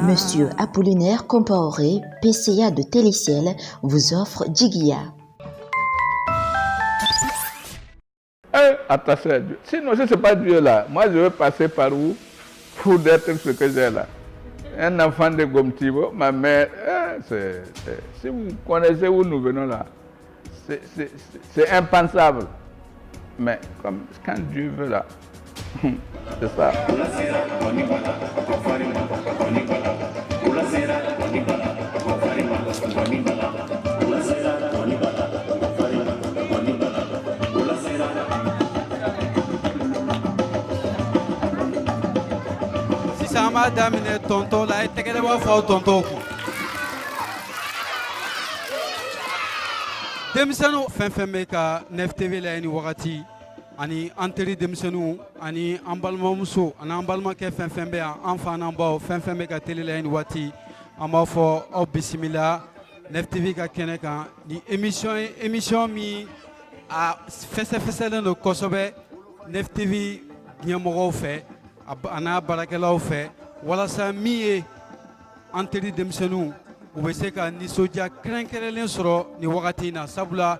Monsieur Apollinaire Compaoré, PCA de Téliciel, vous offre Djiguia. Attention, sinon ce n'est pas Dieu là. Moi je vais passer par où pour d'être ce que j'ai là. Un enfant de Gomtibo, ma mère, si vous connaissez où nous venons là, c'est impensable. Mais comme quand Dieu veut là, c'est ça. Sama damine tonton la etegele ba fa tonton ko demsenu fenfenbe ka NFTV la ni wakati ani anteri demsenu ani ambalma muso ani ambalma ke fenfenbe enfant nan ba fenfenbe ka tele la ni wati ama fo o bismillah NFTV ka keneka ni émission mi a fese no kosobe NFTV nyamoro fe ana barakɛlaw fɛ walasa min ye an teri denmisɛnninw u bɛ se ka nisɔndiya kɛrɛnkɛrɛnlen sɔrɔ ni wagati in na sabula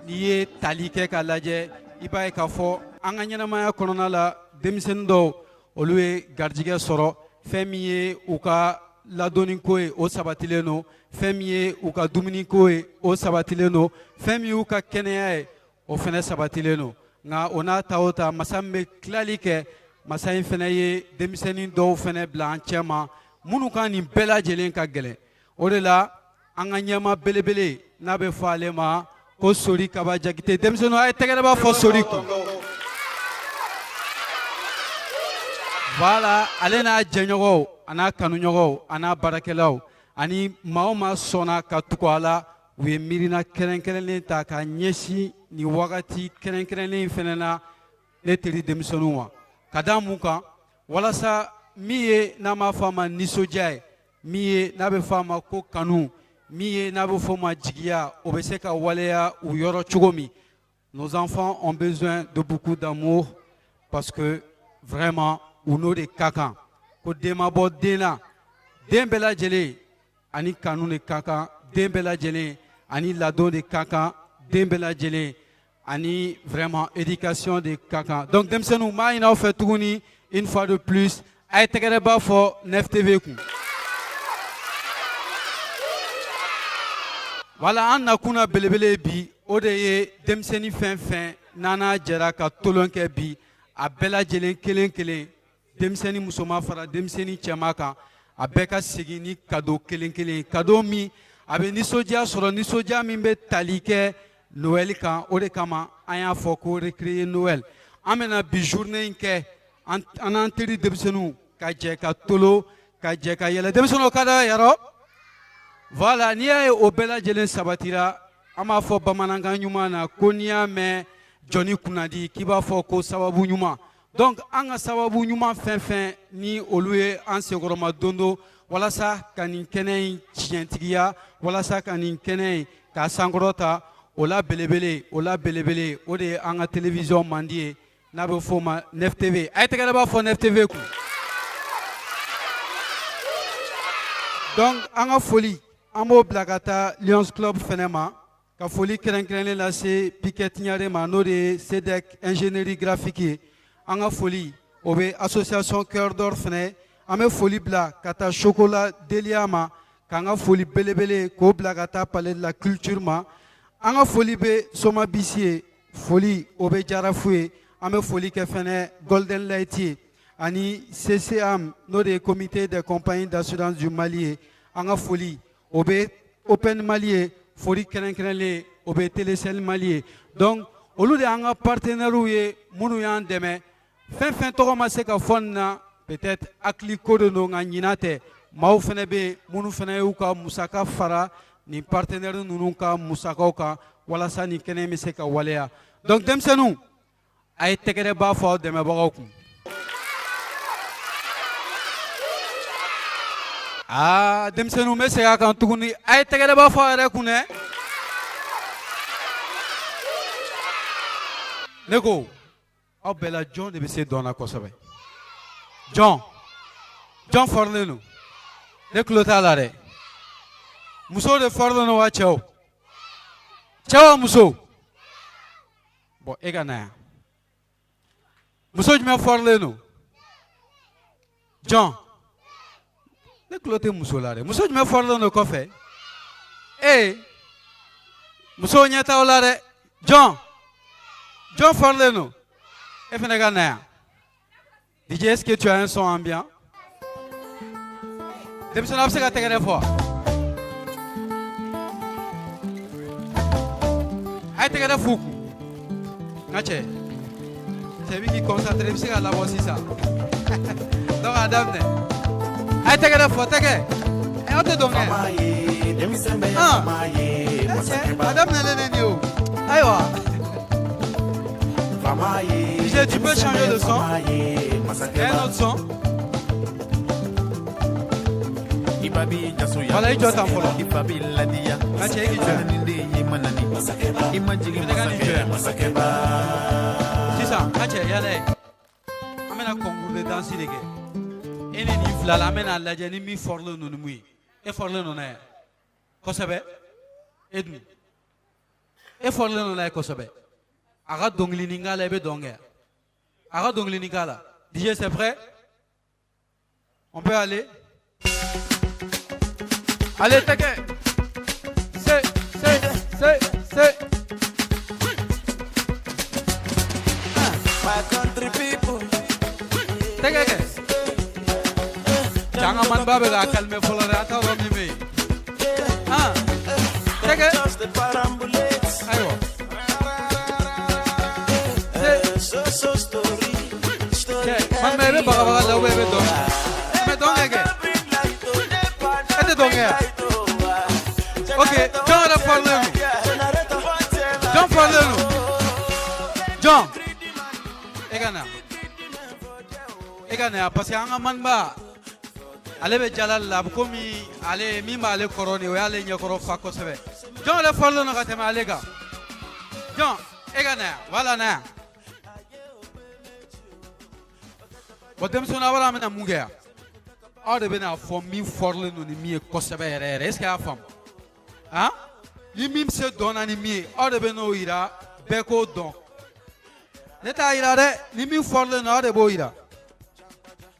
n'i ye tali kɛ k'a lajɛ i b'a ye k'a fɔ an ka ɲɛnamaya kɔnɔna la denmisɛnnin dɔw olu ye garijɛgɛ sɔrɔ fɛn min ye u ka ladonniko ye o sabatilen don fɛn min ye u ka dumuniko ye o sabatilen don fɛn min y'u ka kɛnɛya ye o fɛnɛ sabatilen don nka o n'a ta o ta masa min bɛ tilali kɛ masa in fana ye denmisɛnnin dɔw fana bila an cɛ ma minnu ka nin bɛɛ lajɛlen ka gɛlɛn o de la an ka ɲɛma belebele n'a bɛ fɔ ale ma ko Sori Kaba Jakite denmisɛnninw a ye tɛgɛrɛ b'a fɔ Sori kun voilà ale n'a jɛɲɔgɔnw a n'a kanuɲɔgɔnw a n'a baarakɛlaw ani maa o maa sɔnna ka tugu a la u ye miirina kɛrɛnkɛrɛnlen ta ka ɲɛsin nin wagati kɛrɛnkɛrɛnlen fana na ne teri denmisɛnninw ma ka da mun kan walasa min ye n'a b'a fɔ a ma nisɔndiya ye min ye n'a bɛ fɔ a ma ko kanu min ye n'a bɛ fɔ o ma jigiya o bɛ se ka waleya u yɔrɔ cogo min nos enfants ont besoin de beaucoup d'amour parce que vraiment u n'o de ka kan ko den ma bɔ den na den bɛɛ lajɛlen ani kanu de ka kan den bɛɛ lajɛlen ani ladon de ka kan den bɛɛ lajɛlen ani vraiment éducation de kaka donc denmisɛnninw m'a ɲini aw fɛ tuguni une fois de plus a ye tɛgɛrɛ b'a fɔ NFTV kun voilà an nakuna belebele bi o de ye denmisɛnnin fɛn fɛn n'an jɛra ka tolon kɛ bi a bɛɛ lajɛlen kelen kelen denmisɛnnin musoman fara denmisɛnnin cɛman kan a bɛɛ ka segin ni cadeau kelen kelen cadeau min a bɛ nisɔndiya sɔrɔ nisɔndiya min bɛ tali kɛ Noël kan o de kama an y'a fɔ ko recréer Noël an bɛna bi journée in kɛ an n'an teri denmisɛnninw ka jɛ ka tolo ka jɛ ka yɛlɛ denmisɛnninw ka da yarɔ voilà n'i y'a ye o bɛɛ lajɛlen sabatira an b'a fɔ bamanankan ɲuman na ko n'i y'a mɛn jɔnni kunnadi k'i b'a fɔ ko sababu ɲuman donc an ka sababu ɲuman fɛn fɛn ni olu ye an senkɔrɔma don do walasa ka nin kɛnɛ in tiɲɛtigiya walasa ka nin kɛnɛ in k'a sankɔrɔta o la belebele o de ye an ka télévision mandi ye n'a bɛ fɔ o ma NFTV a ye tɛgɛrɛ b'a fɔ NFTV kun donc an ka foli an b'o bila ka taa Lions Club fɛnɛ ma ka foli kɛrɛnkɛrɛnnen lase Piquet Ɲare ma n'o de ye SEDEC ingénierie graphique ye an ka foli o bɛ association Cœur d'Or fɛnɛ an bɛ foli bila ka taa Chocolat Delia ma k'an ka foli belebele k'o bila ka taa Palais de la Culture ma an ka foli bɛ Soma Bisi ye foli o bɛ Jarafu ye an bɛ foli kɛ fɛnɛ Golden Light ye ani CCM n'o de ye comité des compagnies d'assurance du Mali ye an ka foli o bɛ Open Mali ye foli kɛrɛnkɛrɛnlen o bɛ Télécel Mali ye donc olu de y'an ka partenaires ye minnu y'an dɛmɛ fɛn fɛn tɔgɔ ma se ka fɔ nin na peut-être hakili ko de don nka ɲinan tɛ maaw fɛnɛ bɛ yen minnu fɛnɛ y'u ka musaka fara nin partenaires ninnu ka musakaw kan walasa nin kɛnɛ bɛ se ka waleya donc denmisɛnninw a ye tɛgɛrɛ b'a fɔ aw dɛmɛbagaw kun denmisɛnninw bɛ segin a kan tuguni a ye tɛgɛrɛ b'a fɔ a yɛrɛ kun dɛ ne ko aw bɛɛ la John de bɛ se dɔn na kosɛbɛ. John fɔrilen don ne tulo t'a la dɛ. Muso de fɔrilen don wa cɛw? Cɛ wa muso? Bon e ka na yan. Muso jumɛn fɔrilen don? John ne tulo tɛ muso la dɛ. Muso jumɛn fɔrilen don kɔfɛ? Muso ɲɛ t'aw la dɛ. John fɔrilen don. E fana ka na yan. DJ, est-ce que tu as un son ambiant? Denmisɛnw a bɛ se ka tɛgɛrɛ fɔ. A ye tɛgɛrɛ f'u kun. N ka cɛ bɛ k'i concentré i bɛ se ka labɔ sisan. Donc a daminɛ. A ye tɛgɛrɛ fɔ tɛgɛ. Aw tɛ dɔn kɛ. A daminɛlen de nin o. Ayiwa. DJ, tu peux changer de son? Et un autre son? Voilà, il doit t'en follow. Sisan, Kache, yale. Amena concours de danse de kɛ. E ni nin fila la, an bɛna lajɛ ni min fɔrilen don ni mun ye. E fɔrilen don n'a ye kosɛbɛ. E dun? E fɔrilen don n'a ye kosɛbɛ. A ka dɔnkilinin k'a la, i bɛ dɔn kɛ. A ka dɔnkilinin k'a la. DJ, c'est prêt? On peut aller? Allez, teke. C'est. My country people. Teke. Jangan man babe ga calme folore ata romi me. Teke. Ayo. So story. Man babe baga la webe don. Me don ege. Ete don ege. Okay, John la parle. John. Egana parce que anga manba ale be jalal la komi ale mi ma ale koroni o ale nyakoro fa ko sebe John la fallo no gatema ale ga John egana wala na bodem sona wala mena mungeya ade be na fo mi forle no ni mi ko sebe ere est-ce que a fam ni mi se dona ni mi ade be no ira be ko don neta ira de ni mi forle no ade bo ira.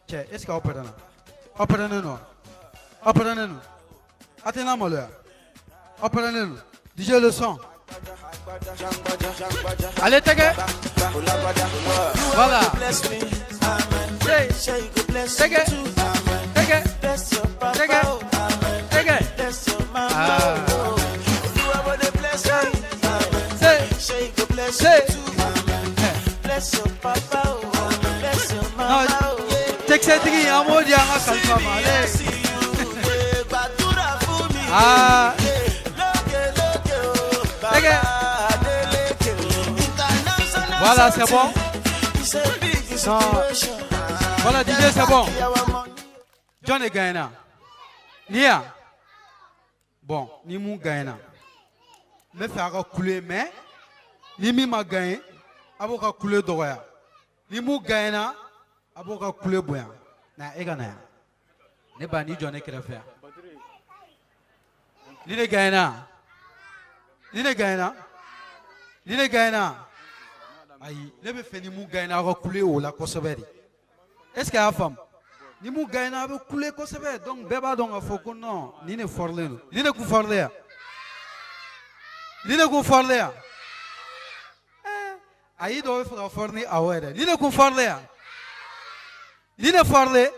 Est-ce qu'on peut nous? Attends-moi là. Apprenez-nous. DJ le son. Allez, t'es voilà. Texetri amodi anga kalfa male. Voilà, c'est bon. Non. Voilà, DJ, c'est bon. John est gagnant. Nia. Bon, ni mon gagnant. Me faire couler, mais ni mi ma gagné. Avocat couler d'oreille. Ni mon gagnant. Aboka kule boyan na egana ya ne ba ni jone krefe ni ne gaina ayi ne be feni mu gaina ko kule o la ko sebedi est-ce que a femme ni mu gaina be kule ko sebe donc beba donc fo ko non ni ne forle no ni ne ku forle ya ayi do fo forni awere ni ne ku forle ya. L'île Forlé.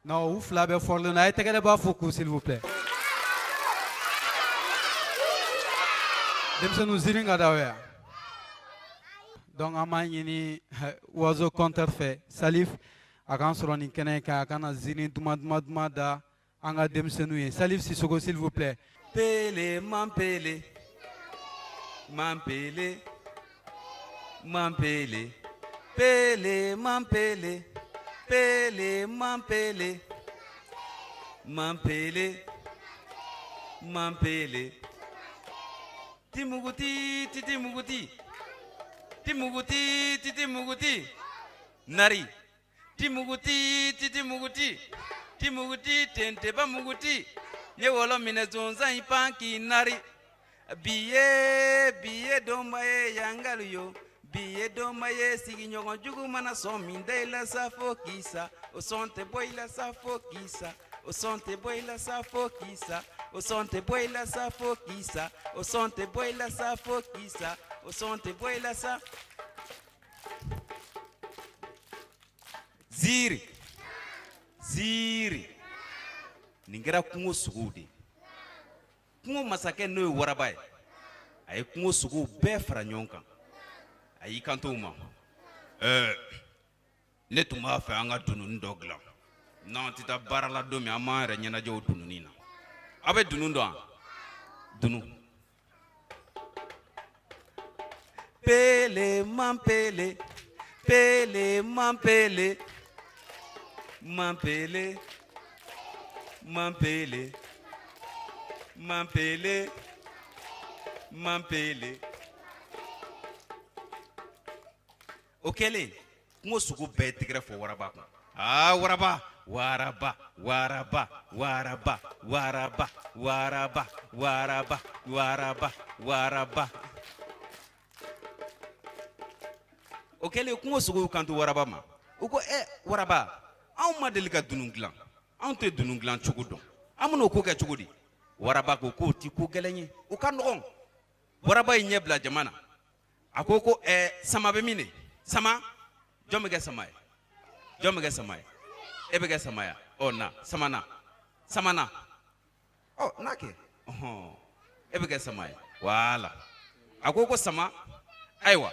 Non, ouf, la belle Forlé. On a été là-bas, s'il vous plaît. Nous donc, à Magni, oiseau contrefait. Salif, à Gansoroni, Keneka, à Kanazini, Dumadmada, Anga Demsenouye. Salif Sissoko, s'il vous plaît. Pélé, Mampélé. Pele, mampele, pele, mampele, mampele, timuguti, Timuguti, titi muguti. Nari. Timuguti, titi muguti. Timuguti, tente ba muguti. Ye wolo mine zonza ipanki nari. Biye dombaye yangalu yo. Biye dombaye sigi nyogon jugu mana son minde la sa fokisa. O sonte boy la sa fokisa. O sonte boy la sa fokisa. O sonte boy la sa fokisa. O sonte boy la sa fokisa. O sonte boy la sa. Ziri. Ningera kungo sugudi. Kungo masake no waraba ye. Aye kungo sugu be fara nyonka. Ayi kanto ma. Ne tuma fa anga dunun dogla. Non tita barala domi ama re nyana jo dununina. Abe dunun do an. Dunu. Pele mampele. Pele mampele. Mampele. Mampele. Mampele. Mampele. Okele, kungo sugu be tigre fo waraba. Ah waraba, waraba, waraba, waraba, waraba, waraba, waraba, waraba, waraba. Okele kungo sugu kantu waraba ma. Uko waraba, an ma deli ka dunun gilan. An te dunun gilan cogo dɔn. An bɛna o ko kɛ cogo di? Waraba ko k'o ti ko gɛlɛn ye. O ka nɔgɔn. Waraba ye ɲɛ bila jama na. A ko sama bɛ min de? Sama? Jɔn bɛ kɛ sama ye? Jɔn bɛ kɛ sama ye? E bɛ kɛ sama ya? Ɔ na, sama na. Sama na. Ɔ n'a kɛ. E bɛ kɛ sama ye. Wala. A ko sama, ayiwa.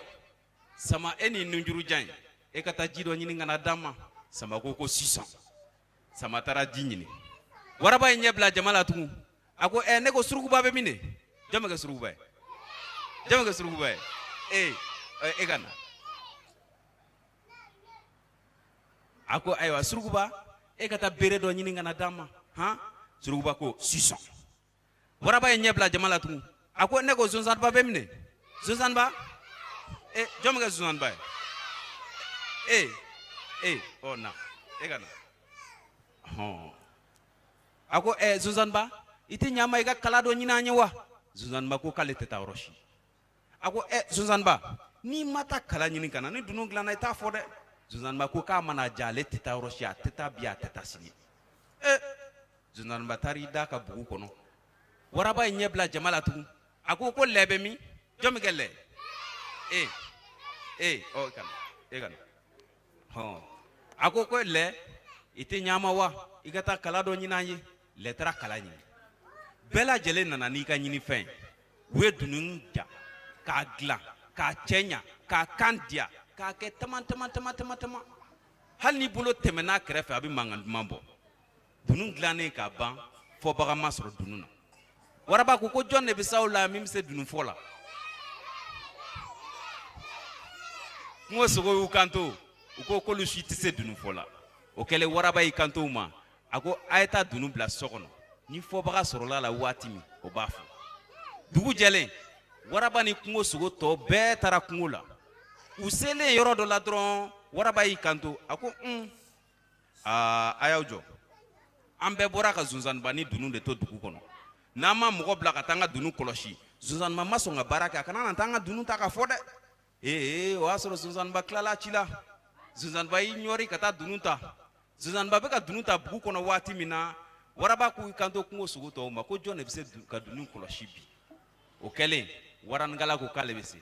Sama e ni nunjuru jan ye. E ka taa ji dɔ ɲini ka na d'an ma. Sama ko 600. Sama taara ji ɲini. Waraba ye ɲɛ bila jama la tugun. A ko ne ko surukuba bɛ min de? Jɔn bɛ kɛ surukuba ye? Jɔn bɛ kɛ surukuba ye? E ka na. A ko ayiwa surukuba e ka taa bere dɔ ɲini ka na d'an ma. Surukuba ko 600. Waraba ye ɲɛ bila jama la tugun. A ko ne ko zonzanba bɛ min de? Zonzanba? Jɔn bɛ kɛ zonzanba ye? Ɔ na. E ka na. A ko zonzanba i tɛ ɲama i ka kala dɔ ɲini an ye wa? Zonzanba ko k'ale tɛ taa yɔrɔ si. A ko zonzanba n'i ma taa kala ɲini ka na ni dunun dilanna i t'a fɔ dɛ. Zonzanba ko k'a mana ja ale tɛ taa yɔrɔ si a tɛ taa bi a tɛ taa sini. Zonzanba taara i da ka bugu kɔnɔ. Waraba ye ɲɛ bila jama la tugun. A ko lɛ bɛ min? Jɔn bɛ kɛ lɛ? E ka na. A ko lɛ i tɛ ɲama wa? I ka taa kala dɔ ɲini an ye. Lɛ taara kala ɲini. Bɛɛ lajɛlen nana n'i ka ɲinifɛn ye. U ye dunun ja k'a dilan k'a cɛ ɲa k'a kan diya k'a kɛ tama. Hali n'i bolo tɛmɛn'a kɛrɛfɛ a bɛ mankan duman bɔ. Dunun dilannen k'a ban fɔ bagan ma sɔrɔ dunun na. Waraba ko jɔn de bɛ s'aw la min bɛ se dununfɔ la? Kungo sogo y'u kanto u ko k'olu si tɛ se dununfɔ la. O kɛlen waraba y'i kanto u ma. A ko a ye taa dunun bila so kɔnɔ. Ni fɔbaga sɔrɔla la waati min o b'a fɔ. Dugu jɛlen waraba ni kungo sogo tɔ bɛɛ taara kungo la. U selen yɔrɔ dɔ la dɔrɔn waraba y'i kanto. A ko a y'aw jɔ. An bɛɛ bɔra ka zonzanniba ni dunun de to dugu kɔnɔ. N'an ma mɔgɔ bila ka taa an ka dunun kɔlɔsi zonzanniba ma sɔn ka baara kɛ a kana na taa an ka dunun ta ka fɔ dɛ. O y'a sɔrɔ zonzanniba tilala ci la. Zonzanniba y'i ɲɔri ka taa dunun ta. Zonzanniba bɛ ka dunun ta bugu kɔnɔ waati min na waraba k'u kanto kungo sogo tɔw ma ko jɔn de bɛ se ka dunun kɔlɔsi bi. O kɛlen waranikala ko k'ale bɛ se.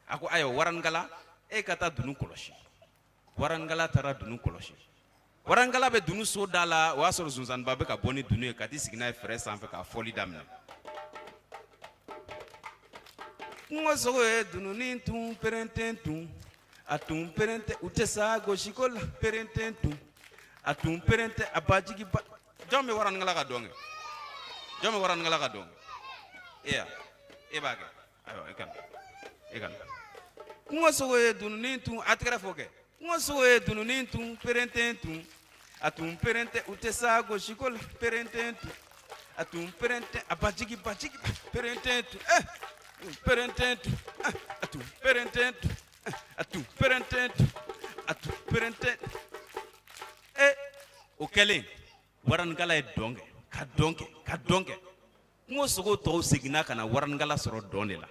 A ko ayiwa waranikala e ka taa dunun kɔlɔsi. Waranikala taara dunun kɔlɔsi. Waranikala bɛ dunun so da la o y'a sɔrɔ zonzanniba bɛ ka bɔ ni dunun ye ka t'i sigi n'a ye fɛrɛ sanfɛ k'a fɔli daminɛ. Kungo sogo ye dununi tun perenten tun a tun perenten u tɛ sa gosiko la perenten tun a tun perenten a ba jigi ba. Jɔn bɛ waranikala ka dɔn kɛ? Jɔn bɛ waranikala ka dɔn kɛ? E b'a kɛ? Ayiwa e ka na. Kungo sogo ye dununi tun a tɛgɛrɛ fɔ kɛ. Kungo sogo ye dununi tun perenten tun a tun perenten u tɛ sa gosiko la perenten tun a tun perenten a ba jigi perenten tun perenten tun a tun perenten tun atu perente atu perente o kɛlen waranikala ye dɔn kɛ ka dɔn kɛ kungo sogo tɔw seginna ka na waranikala sɔrɔ dɔn de la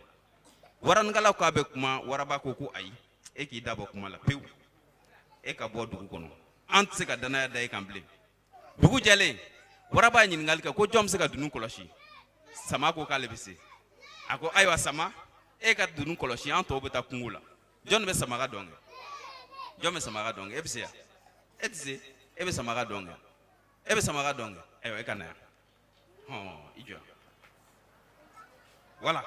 waranikala ko a bɛ kuma waraba ko ko ayi e k'i dabɔ kuma la pewu e ka bɔ dugu kɔnɔ an tɛ se ka danaya da e kan bilen dugu jɛlen waraba ye ɲininkali kɛ ko jɔn bɛ se ka dunun kɔlɔsi sama ko k'ale bɛ se a ko ayiwa sama e ka dunun kɔlɔsi an tɔw bɛ taa kungo la jɔn bɛ sama ka dɔn kɛ jɔn bɛ sama ka dɔn kɛ e bɛ se yan e tɛ se e bɛ sama ka dɔn kɛ e bɛ sama ka dɔn kɛ ayiwa e ka na yan i jɔ wala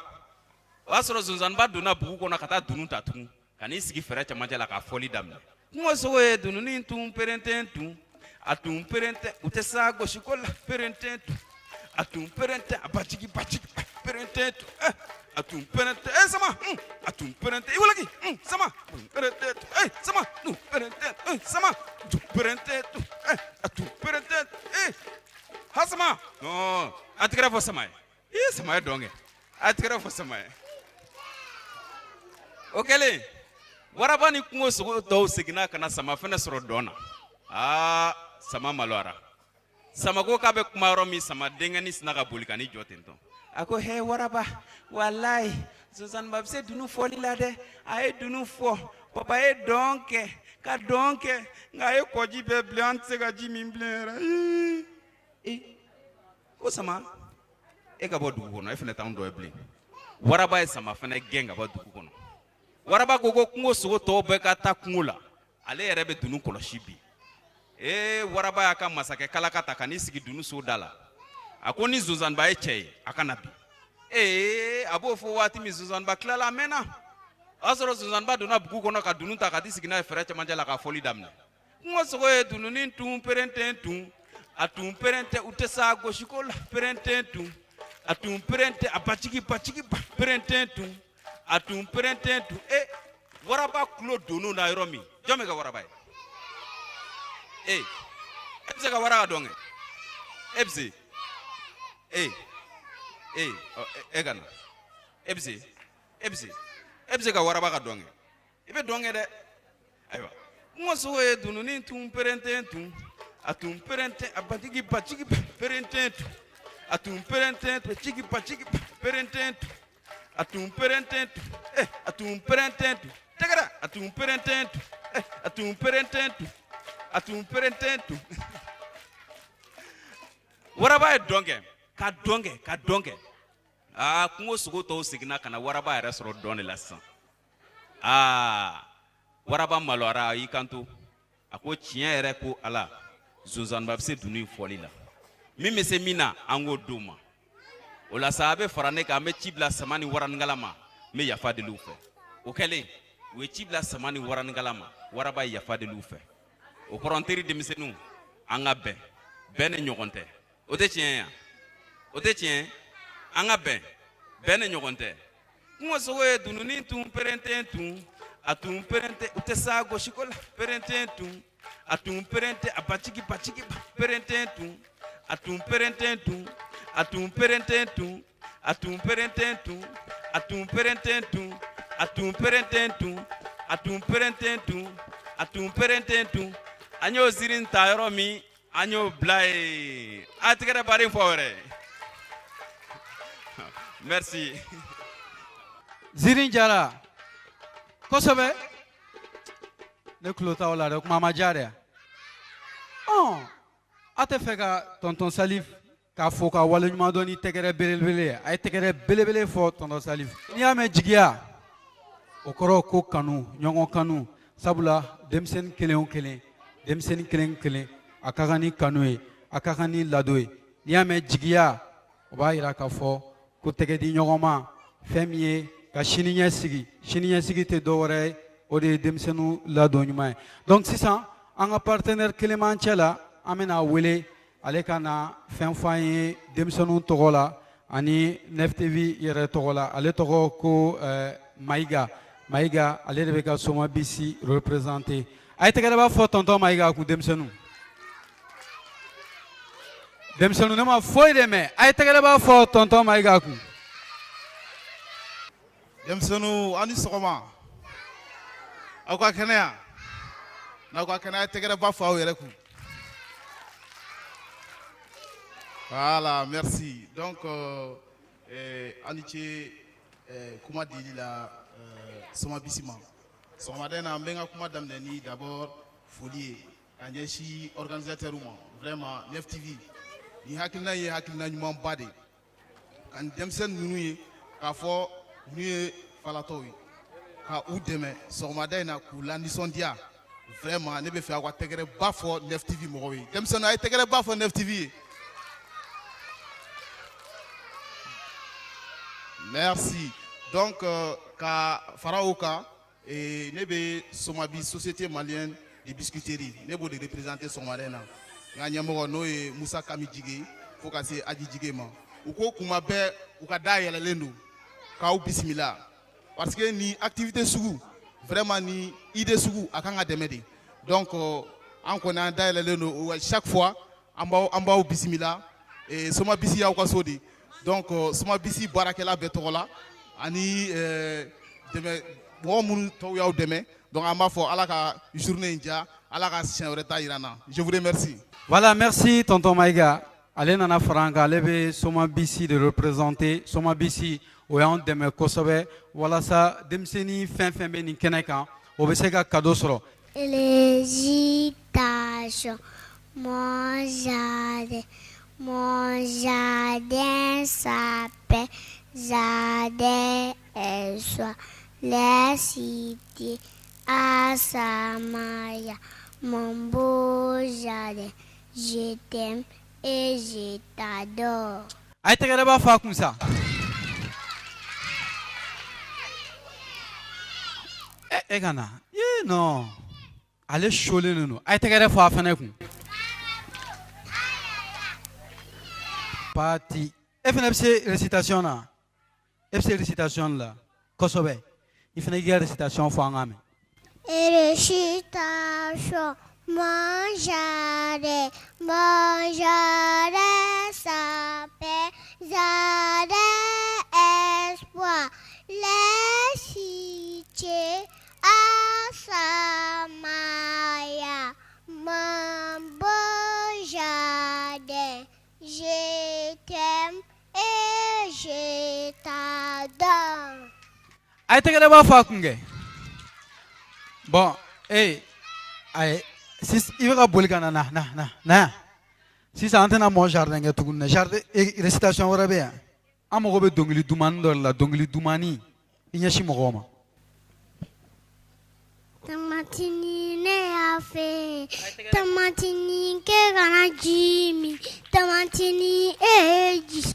o y'a sɔrɔ zonzanniba donna bugu kɔnɔ ka taa dunun ta tugun ka n'i sigi fɛrɛ cɛmancɛ la ka fɔli daminɛ kungo sogo ye dununi tun perente tun a tun perente u tɛ sa gosi ko la perente tun a tun perente a bajigi perente tun a tun perente sama a tun perente i walaki sama perente tun sama tun perente sama tun perente tun a tun perente ha sama non a tigɛra fɔ sama ye sama ye dɔn kɛ a tigɛra fɔ sama ye o kɛlen waraba ni kungo sogo tɔw seginna ka na sama fɛnɛ sɔrɔ dɔn na sama maloyara sama ko k'a bɛ kuma yɔrɔ min sama denkɛni sina ka boli ka n'i jɔ ten tɔ a ko he waraba walayi zonzanniba bɛ se dunun fɔli la dɛ a ye dunun fɔ papa ye dɔn kɛ ka dɔn kɛ nka a ye kɔji bɛɛ bilen an tɛ se ka ji min bilen yɛrɛ ko sama e ka bɔ dugu kɔnɔ e fɛnɛ t'anw dɔ ye bilen waraba ye sama fɛnɛ gɛn ka bɔ dugu kɔnɔ waraba ko kungo sogo tɔw bɛɛ ka taa kungo la ale yɛrɛ bɛ dunun kɔlɔsi bi waraba y'a ka masakɛ kalaka ta ka n'i sigi dunun so da la a ko ni zonzanniba ye cɛ ye a ka na bi a b'o fɔ waati min zonzanniba tilala a mɛnna o y'a sɔrɔ zonzanniba donna bugu kɔnɔ ka dunun ta ka t'i sigi n'a ye fɛrɛ cɛmancɛ la ka fɔli daminɛ kungo sogo ye dununi tun perente tun a tun perente u tɛ sa gosi ko la perente tun a tun perente a bajigi perente tun a tun perente tun waraba kulo donn'o na yɔrɔ min jɔn bɛ ka waraba ye e bɛ se ka wara ka dɔn kɛ e bɛ se e ka na e bɛ se ka waraba ka dɔn kɛ i bɛ dɔn kɛ dɛ ayiwa kungo sogo ye dununi tun perente tun a tun perente a bajigi perente tun a tun perente bajigi perente tun a tun perente tun a tun perente tun tɛgɛrɛ a tun perente tun a tun perente tun a tun perente tun waraba ye dɔn kɛ ka dɔn kɛ kungo sogo tɔw seginna ka na waraba yɛrɛ sɔrɔ dɔn de la sisan waraba maloyara a y'i kanto a ko tiɲɛ yɛrɛ ko ala zonzanniba bɛ se dunun in fɔli la min bɛ se min na an k'o d'o ma o la sa a bɛ fara ne kan an bɛ ci bila sama ni waranikala ma n bɛ yafa deli u fɛ o kɛlen u ye ci bila sama ni waranikala ma waraba ye yafa deli u fɛ o kɔrɔ n teri denmisɛnninw an ka bɛn ni ɲɔgɔn tɛ o tɛ tiɲɛ ye o tɛ tiɲɛ an ka bɛn ni ɲɔgɔn tɛ kungo sogo ye dununi tun perente tun a tun perente u tɛ sa gosi ko la perente tun a tun perente a bajigi perente tun a tun perente tun a tun perente tun a tun perente tun a tun perente tun a tun perente tun a tun perente tun a tun perente tun an y'o ziiri ta yɔrɔ min an y'o bila yen a tigɛrɛ bari fɔ wɛrɛ merci ziiri jara kosɛbɛ ne tulo t'aw la dɛ kuma ma diya dɛ a tɛ fɛ ka tonton Salif k'a fɔ ka waleɲuman dɔn ni tɛgɛrɛ belebele ye a ye tɛgɛrɛ belebele fɔ tonton Salif n'i y'a mɛn jigiya o kɔrɔ ko kanu ɲɔgɔn kanu sabula denmisɛnnin kelen o kelen denmisɛnnin kelen kelen a ka kan ni kanu ye a ka kan ni lado ye n'i y'a mɛn jigiya o b'a yira k'a fɔ ko tɛgɛ di ɲɔgɔn ma fɛn min ye ka sini ɲɛsigi tɛ dɔwɛrɛ ye o de ye denmisɛnninw ladon ɲuman ye donc sisan an ka partenaire kelen b'an cɛ la an bɛna wele ale ka na fɛn fɔ an ye denmisɛnninw tɔgɔ la ani Nef TV yɛrɛ tɔgɔ la ale tɔgɔ ko Mayiga ale de bɛ ka Soma BC représenter a ye tɛgɛrɛ b'a fɔ tonton Mayiga kun denmisɛnninw ne ma foyi de mɛn a ye tɛgɛrɛ b'a fɔ tonton Mayiga kun denmisɛnninw a ni sɔgɔma aw ka kɛnɛya n'aw ka kɛnɛya tɛgɛrɛ ba fɔ aw yɛrɛ kun. Voilà, merci. Donc, Aniche, kuma dili la Soma Bisima. Soma dena mbenga kuma damneni d'abord folie. Anyeshi organisateur vraiment Nef TV. Ni hakilina ye hakilina nyuma bade. Kan demsen nunu ka fo nu falatowi. Ka u deme Soma dena ku la nisondia. Vraiment ne be fa wa tegere ba fo Nef TV mo wi. Demsen ay tegere ba fo Nef TV. Merci. Donc, ka Faraoka et nebe Somabi Société malienne de biscuiterie. Nebo de représenter Somalena. Nganyamo no e Moussa Kamijige, faut ka se Adi Jigema. Uko kumabe ukada yala lendo. Ka u bismillah. Parce que ni activité sugu, vraiment ni idée sugu akanga demede. Donc en connait da yala lendo chaque fois amba u bismillah et Soma bisi ya ukasodi. Donc, Soma Bisi Barakela Betola, Ani demain, bon, moun toya demain. Donc, à ma foi, à la journée india, à la Reta Irana. Je vous remercie. Voilà, merci, tonton Maïga. Allez, Nana Franga, levez Soma Bisi de représenter. Soma Bisi, Oyan demain, Kosovo. Voilà ça, Demseni, fin, Beni, Keneka. Obesega Kadosro. L'hésitation, mon jardin. Mon jardin s'appelle Jardin et soit les cités à Samaya. Mon beau jardin, je t'aime et je t'adore. Aïe, t'es pas faire comme ça. Eh, Gana, non. Allez, choler nous. Aïe, t'es pas faire fenêtre. Parti. FNFC récitation là. FC récitation là. Kosovo. Il fait une récitation pour un Récitation. Mon jardin s'appelle Jardin Espoir. Les cités à Samaya. Mon beau jardin. Je t'aime et je t'adore. Aïe, t'es pas faire comme ça. Bon, hey, aïe, si il va bouler na. Si ça entend à mon jardin, que tout le jardin récitation au rabais. Amour be dongli dumando la dongli dumani. Il y a chimoroma. Tamatini ne afe, tamatini ke gana Jimmy, tamatini eji,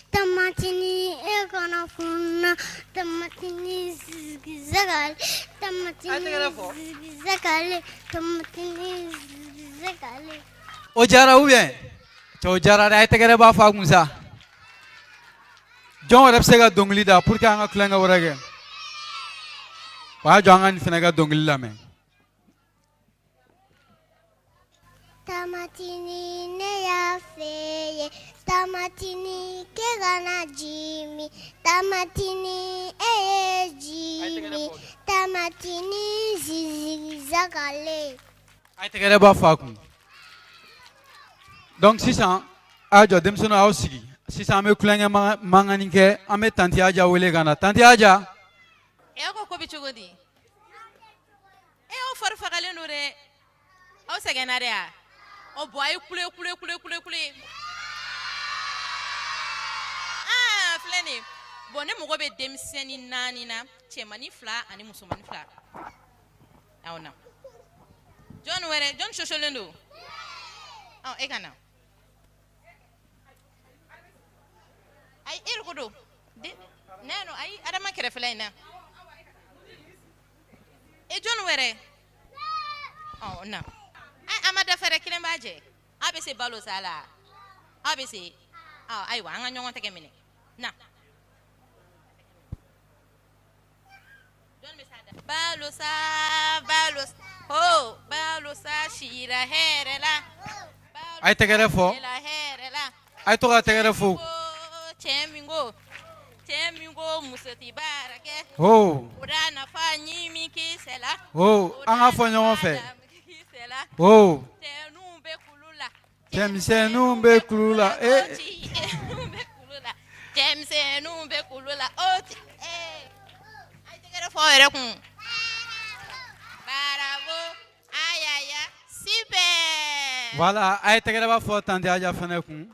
tamatini e gana funa, tamatini zagal, tamatini zagal, tamatini zagal. Ojara ou bien? Ojara ay tegere ba fa musa. John repsega dongli da pour ka nga klanga warage. Wa jangan finaga dongli la men. Tamatini ne ya feye, tamatini ke gana Jimmy, tamatini Jimmy, tamatini zigzagale. Ay tegere ba fa ku. Donc 600 ajo dem sono ausigi. 600 me klanga mangani ke ame tanti aja wele gana. Tanti aja. Eko ko bichugodi. O farfagale no re. O segenare a. O boy kule. Ah, fleni. Bone mo go be demseni nani na. Chemani fla ani musumani fla. Aona. John were, John shosholendo. Oh, egana. Ay irgodo. Nano ay adama kereflaina. E John were. Oh no. Ay amada fere kilembaje. Abese balo sala. Abese. Oh ay wa nga nyonga teke mine. Na. John mesada. Balos. Oh, balosa shira herela. Ay tegere fo. Ay toga tegere fo. Chemingo. Temingo musati barake. Oh. Udana fanyi miki sela. Oh, anga fonyo fe. Oh. Tenumbe kulula. Temse numbe kulula. Temse numbe kulula. Oti. Ai tegere foere kun. Bravo. Ayaya. Super. Voilà, ai tegere ba fo tande aja fane kun.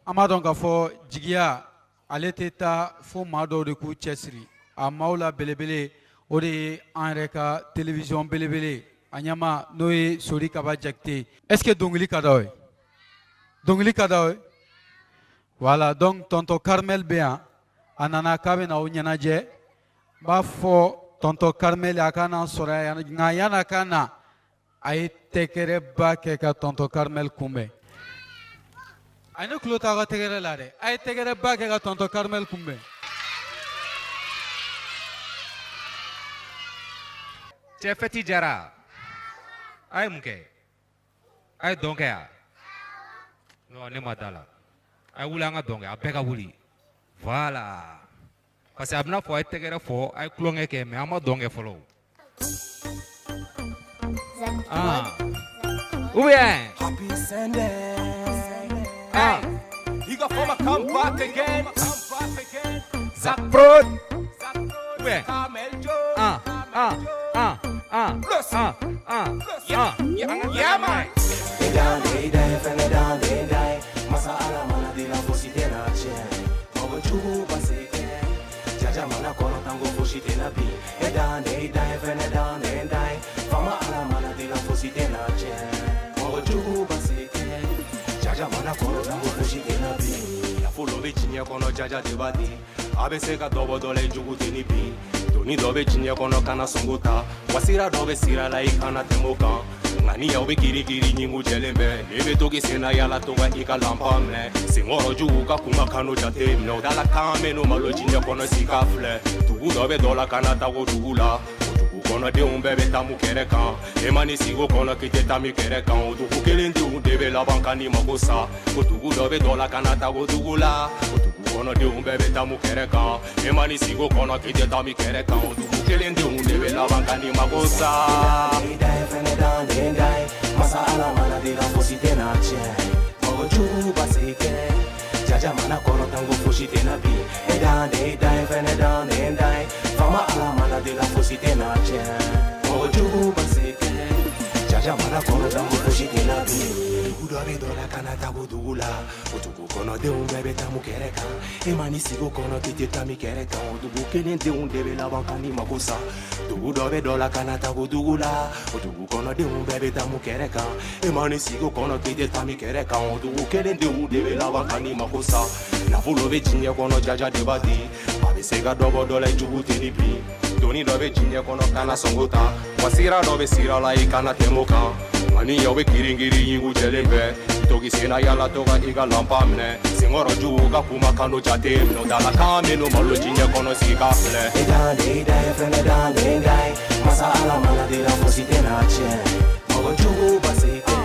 Amadon ka fo jigiya ale tɛ taa fo maa dɔw de k'u cɛsiri a maaw la belebele o de ye an yɛrɛ ka télévision belebele a ɲɛma n'o ye Sori Kaba Jakite est ce que dɔnkili ka d'aw ye dɔnkili ka d'aw ye voilà donc tonton Carmel bɛ yan a nana k'a bɛ na o ɲɛnajɛ n b'a fɔ tonton Carmel a ka na sɔrɔ yan nka yan'a ka na a ye tɛgɛrɛba kɛ ka tonton Carmel kunbɛn. A ne tulo t'a ka tɛgɛrɛ la dɛ a ye tɛgɛrɛba kɛ ka tonton Carmel kunbɛn. Cɛ fɛti jara a ye mun kɛ a ye dɔn kɛ yan non ne ma da la a ye wuli an ka dɔn kɛ a bɛɛ ka wuli voilà parce que a bɛna fɔ a ye tɛgɛrɛ fɔ a ye tulonkɛ kɛ mais an ma dɔn kɛ fɔlɔ ou bien He got from a come back again. Zach Prod. Yeah. Yeah, man. kono jaja debate abe se ka dobo dole jugu teni bi doni dobe jinye kono kana songuta wasira dobe sira la ikana temoka ngani ya obe kiri kiri nyingu jelembe nebe toki sena yala toga ika lampamne singoro jugu ka kuma kano jate no dala kame no malo jinye kono sika fle tugu dobe dola kana tago dugula kono de un bebe tamu kere kan emani sigo kono kite tami kere kan odugu kelende un debe la bankani makosa odugu dobe dola kana tago dugula kono de un bebe tamu kere kan emani sigo kono kite tami kere kan odugu kelende un debe la bankani makosa masa ala mana de la fosite na che mogo juba seke jaja mana kono tango fosite na bi edande dai fene dande dai fama ala mana de la fosite na che mogo juba seke jaja mana kono tango fosite na bi udobe dola kana tabu dula otugu kono de un bebe tamu kereka emani sigo kono kite tami kereka otugu kenen de un debe la bankani makosa udobe dola kana tabu dula otugu kono de un bebe tamu kereka emani sigo kono kite tami kereka otugu kenen de un debe la bankani makosa na fulo be jinye kono jaja debati abe sega dobo dola jugu tenipi doni dobe jinye kono kana songota wasira dobe sira la ikana temoka Mani yawe kiringiri yingu jelembe Togi sena yala toga iga lampamne Singoro juga kuma kano jate No dala kame no malo jinye kono sika fle Edande idai fene dande idai Masa ala mana de la fosite na che Mogo jugu basike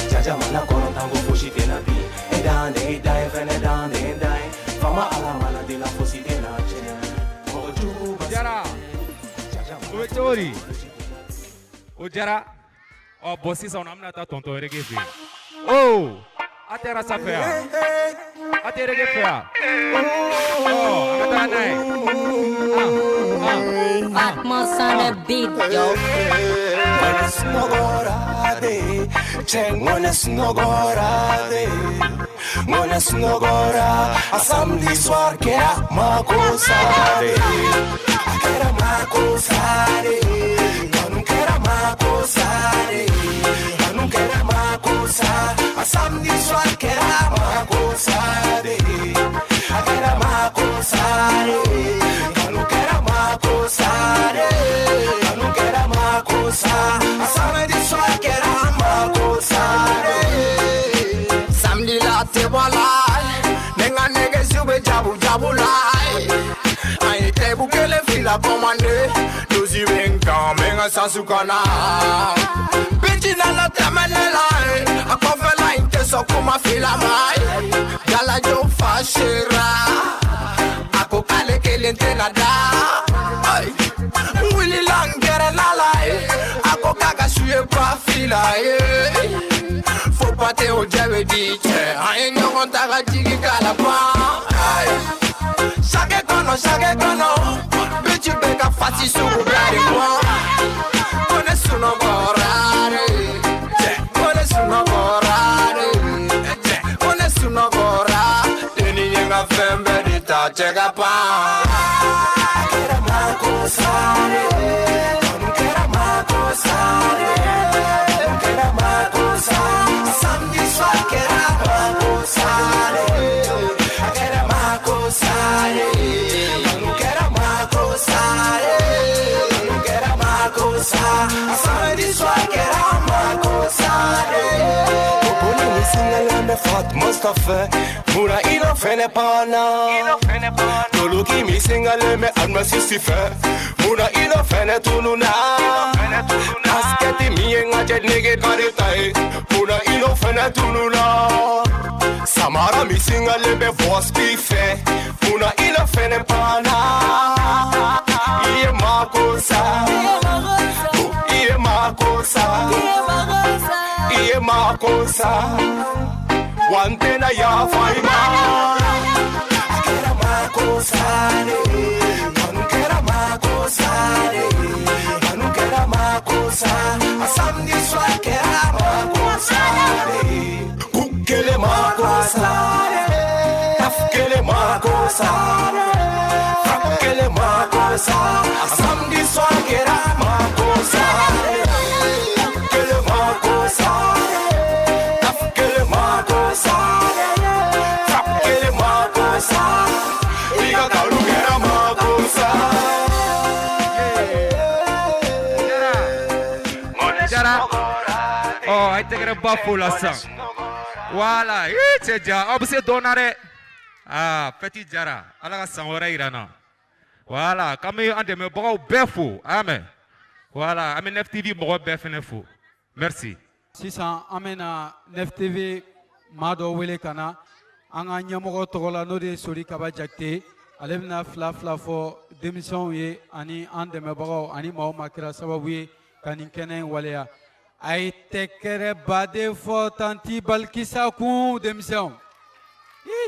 Jaja mana kono tango fosite na bi Edande idai fene dande idai Fama ala mana de la fosite na che Mogo jugu basike Jara Uwe chori Ujara Oh, bossi sa unamna ta tonto reggae fi. Oh, atera safea. Atera reggae fea. Oh, agata nai. Atmos on the beat, yo. When it's nogorade, cheng when it's nogorade. When it's nogora, asam di swar kera makosare. Kera makosare. Kanu kera makosare. Kanu kera makosa, asam di swar kera makosare. Kera makosare. Kanu kera makosare. Kanu kera makosa, asam di swar kera makosare. Samedi la te walai, nenga nege sube jabu jabu lai. Ai te bukele fila komande, dozi venga menga sasukana. Bitch na la temene lai, a kofe la inte so kuma fila mai. Gala jo fashira, fila, faut pas te au diable dit, aïe, n'y a ta ratigi calapa. Chaque kono, bitch, beka fati sugu blari moi. Kone suno gorare, kone suno gorare, kone suno gorare. Deni yenga fembe di ta chega pa. Kera mako sare, kera mako sare, kera mako sare. Samedi soir kera mako sare, kera mako sare, kera mako sare, kera mako sare. Samedi soir kera mako sare. Popoli ni single me fat Mustafa, mura ino fene pana. Tolu ki mi single me alma sistife, mura ino fene tununa. Asketi mi enga jet nege karitai, mura ino fene tununa. Samara mi single me voix pife, mura ino fene pana. Iye makosa, iye makosa, iye makosa. Wantena ya faima. Kera makosare, kera makosare, kera makosare. Samedi soir kera makosare, kukele makosare, kafkele makosare, kafkele makosare. Samedi soir kera makosare, kukele makosare. Oh, I take a buffalo song. Voilà, it's a job. Obviously, donare. Ah, petit jara. Alaga sangora irana. Voilà, comme on dit, me bro befou. Amen. Voilà, amen FTV bro befou. Merci. Si ça amène à NFTV Mado Wele Kana, Anga Nyamogo Togola Node Sori Kaba Jakte, Alevna Fla Fo, démission ye, Ani Andemebaro, Ani Mao Makira Sabawi, Kaninkene Walea. Aïe tekere bade fo tanti balkisa ku démission.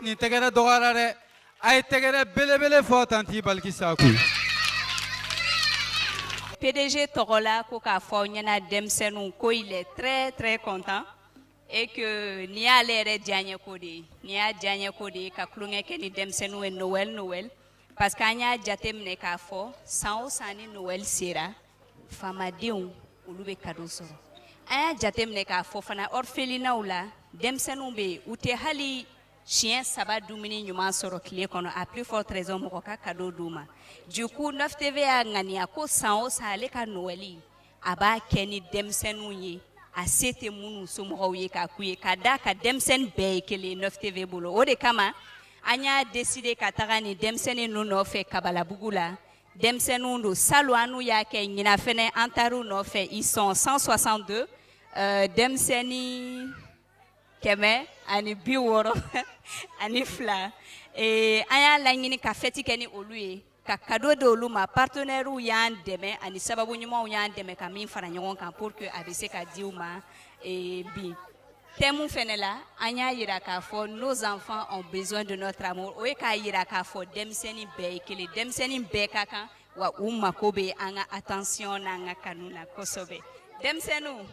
Ni tekere dogarare. Aïe tekere bele fo tanti balkisa ku. PDG Togola Koka Fonyana Demsenou ko il est très content et que ni a l'air dianye kodi ni a dianye kodi ka klunge ke ni Demsenou et Noël parce qu'anya jatem ne ka fo sans sani Noël sera famadion ulube kadosoro aya jatem ne ka fo fana orphelina ula Demsenou be ute hali chien saba dumuni nyuma soro kile kono a plus forte raison moko ka cadeau duma. Du coup 9TV a ngani ako san o sale ka Noeli aba keni Demsenou ye a sete munu somo ye ka kuye kada ka Demsen be kele 9TV bolo o de kama anya décidé ka taga ni Demseni no no fe kabala bugula Demsenou ndo salwanu ya ke nyina fene antaru no fe ils sont 162 Demseni Keme ani biworo ani fla aya langini ka feti keni oluye ka cadeau de oluma partenaire ou yan deme ani sababu nyuma ou yan deme ka min fara nyon kan pour que ABC ka diuma bi temu fenela anya yira ka fo nos enfants ont besoin de notre amour o ka yira ka fo Demseni be kele Demseni be kaka wa umma kobe anga attention nanga kanuna kosobe Demsenou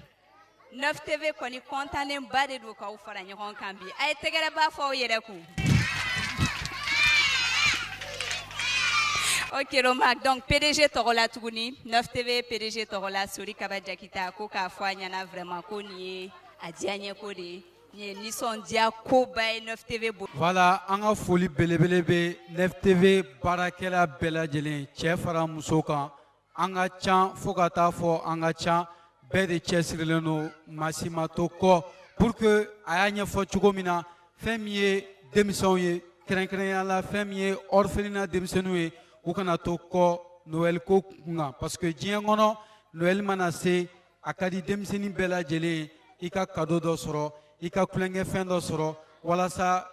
9TV koni kontanen bade do ka ufara nyon kambi ay tegere ba fo yere ku. Ok Romak donc PDG Togola Tuguni 9TV PDG Togola Sori Kaba Jakita ko ka fo nyana vraiment ko ni adianye ko de ni son dia ko bay 9TV. Voilà anga foli belebelebe 9TV barakela bela jelen chef fara musoka anga chan fogata fo anga chan bede chesrileno masimato ko pour que ayanya fo chugomina femie démission ye krenkren la femie orphelinat démissionnou ye ou kana to ko Noël ko nga parce que diengono Noël manase akadi démissioni bela jele ika cadeau do soro ika kulenge fen do soro wala sa